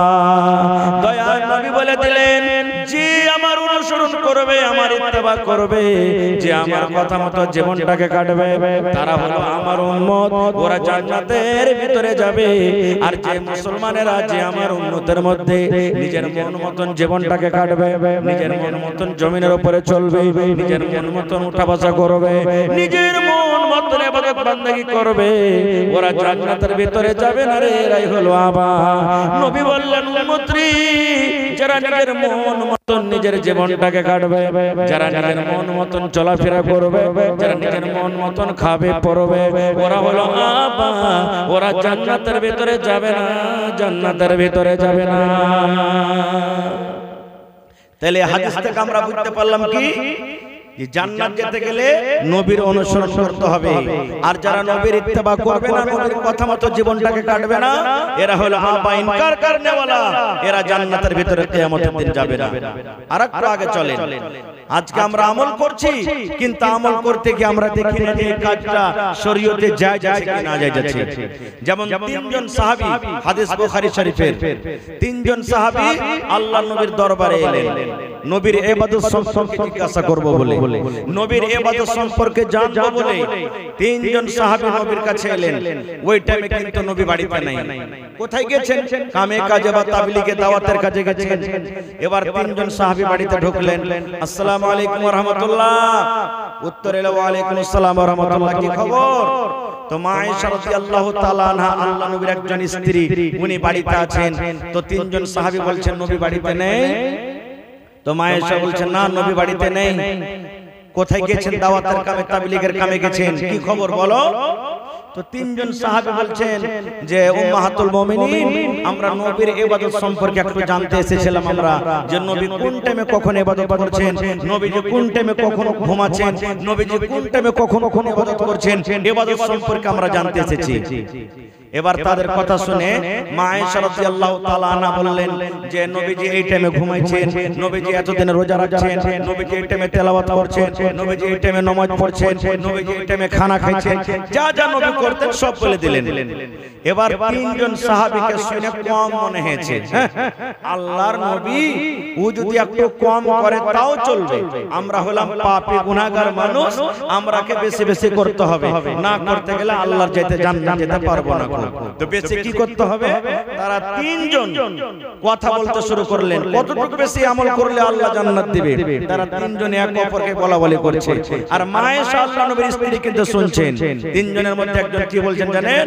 দয়ার নবী বলে দিলেন, যে আমার অনুসরণ করবে, আমার ইত্তেবা করবে, যে আমার কথা মতো জীবনটাকে কাটবে, তারা হলো আমার উম্মত, ওরা জান্নাতের ভিতরে যাবে। আর যে মুসলমানেরা যে আমার উম্মতের মধ্যে নিজের মন মতন জীবনটাকে কাটবে, নিজের মন মতন জমিনের উপরে চলবে, নিজের মন মতন উঠা বসা করবে, নিজের মন মতন ইবাদত বান্দাগি করবে, ওরা জান্নাতের ভিতরে যাবে না রে, এরাই হলো আবা। নবী বললেন উম্মতরি, যারা নিজের মন মতন নিজের জীবনটাকে কাটবে, যারা নিজের মন মতন চলাফেরা করবে, যারা নিজের মন মতন খাবে পড়বে, ওরা হলো আবা, ওরা জান্নাতের ভিতরে যাবে না, জান্নাতের ভিতরে যাবে না। তাহলে হাদিস থেকে আমরা বুঝতে পারলাম কি, যে জান্নাত যেতে গেলে নবীর অনুসরণ করতে হবে। আর যারা নবীর ইত্তেবা করবে না, নবীর কথা মতো জীবনটাকে কাটবে না, এরা হলো আবা ইনকার করনে ওয়ালা, এরা জান্নাতের ভিতরে কিয়ামতের দিন যাবে না। আরেকটু আগে চলেন, আজকে আমরা আমল করছি, কিন্তু আমল করতে গিয়ে আমরা দেখি না যে এই কাজটা শরীয়তে জায়েজ আছে কি না জায়েজ আছে। যেমন তিনজন সাহাবী, হাদিস বুখারী শরীফের, তিনজন সাহাবী আল্লাহর নবীর দরবারে এলেন নবীর ইবাদত সম্পর্কে জিজ্ঞাসা করব বলে, নবীর ইবাদত সম্পর্কে জানবো বলে তিনজন সাহাবী নবীর কাছে এলেন। ওই টাইমে কিন্তু নবী বাড়িতে নাই। কোথায় গেছেন? কামে কাজে বা তাবলীগে দাওয়াতের কাজে গেছেন। এবার তিনজন সাহাবী বাড়িতে ঢুকলেন, আসসালামু আলাইকুম ওয়া রাহমাতুল্লাহ। উত্তর এলো ওয়া আলাইকুম আসসালাম ওয়া রাহমাতুল্লাহ, কি খবর? তো মা আয়েশা রাদিয়াল্লাহু তাআলা আনহা, আল্লাহ নবীর একজন স্ত্রী, উনি বাড়িতে আছেন। তো তিনজন সাহাবী বলছেন নবী বাড়িতে নেই। তো মা আয়েশা বলছেন না, নবী বাড়িতে নেই। কোথায় গেছেন? দাওয়াতের কামে তাবলীগের কামে গেছেন, কি খবর বলো? তো তিনজন সাহাবী বলছেন যে উম্মাহাতুল মুমিনিন, আমরা নবীর ইবাদত সম্পর্কে একটু জানতে এসেছিলাম, আমরা যে নবী কোন টাইমে কখন ইবাদত করছেন, নবী যে কোন টাইমে কখন ঘুমাচ্ছেন, নবী যে কোন টাইমে কখন ইবাদত করছেন, ইবাদত সম্পর্কে আমরা জানতে এসেছি। এবার তাদের কথা শুনে মা আয়েশা রাদিয়াল্লাহু তাআলা আনহা বললেন যে নবীজি এই টাইমে ঘুমাইছেন, নবীজি এতদিন রোজা রাখছেন, নবীজি এই টাইমে তেলাওয়াত করছেন, নবীজি এই টাইমে নামাজ পড়ছেন, নবীজি এই টাইমে খানা খাচ্ছেন, যা যা নবী করতেন সব বলে দিলেন। এবার তিনজন সাহাবীকে শুনে কম মনে হয়েছে, আল্লাহর নবী ও যদি একটু কম করে তাও চলবে, আমরা হলাম পাপী গুনাহগার মানুষ, আমরাকে বেশি বেশি করতে হবে, না করতে গেলে আল্লাহর যেতে জান্নাত যেতে পারবো না। তো বেশি কি করতে হবে? তারা তিনজন কথা বলতে শুরু করলেন, কতটুকু বেশি আমল করলে আল্লাহ জান্নাত দিবে। তারা তিনজন এক অপরকে বলাবলি করছে, আর মা আয়েশা আল্লাহর নবীর স্ত্রী কিন্তু শুনছেন। তিনজনের মধ্যে একজন কি বলছেন জানেন?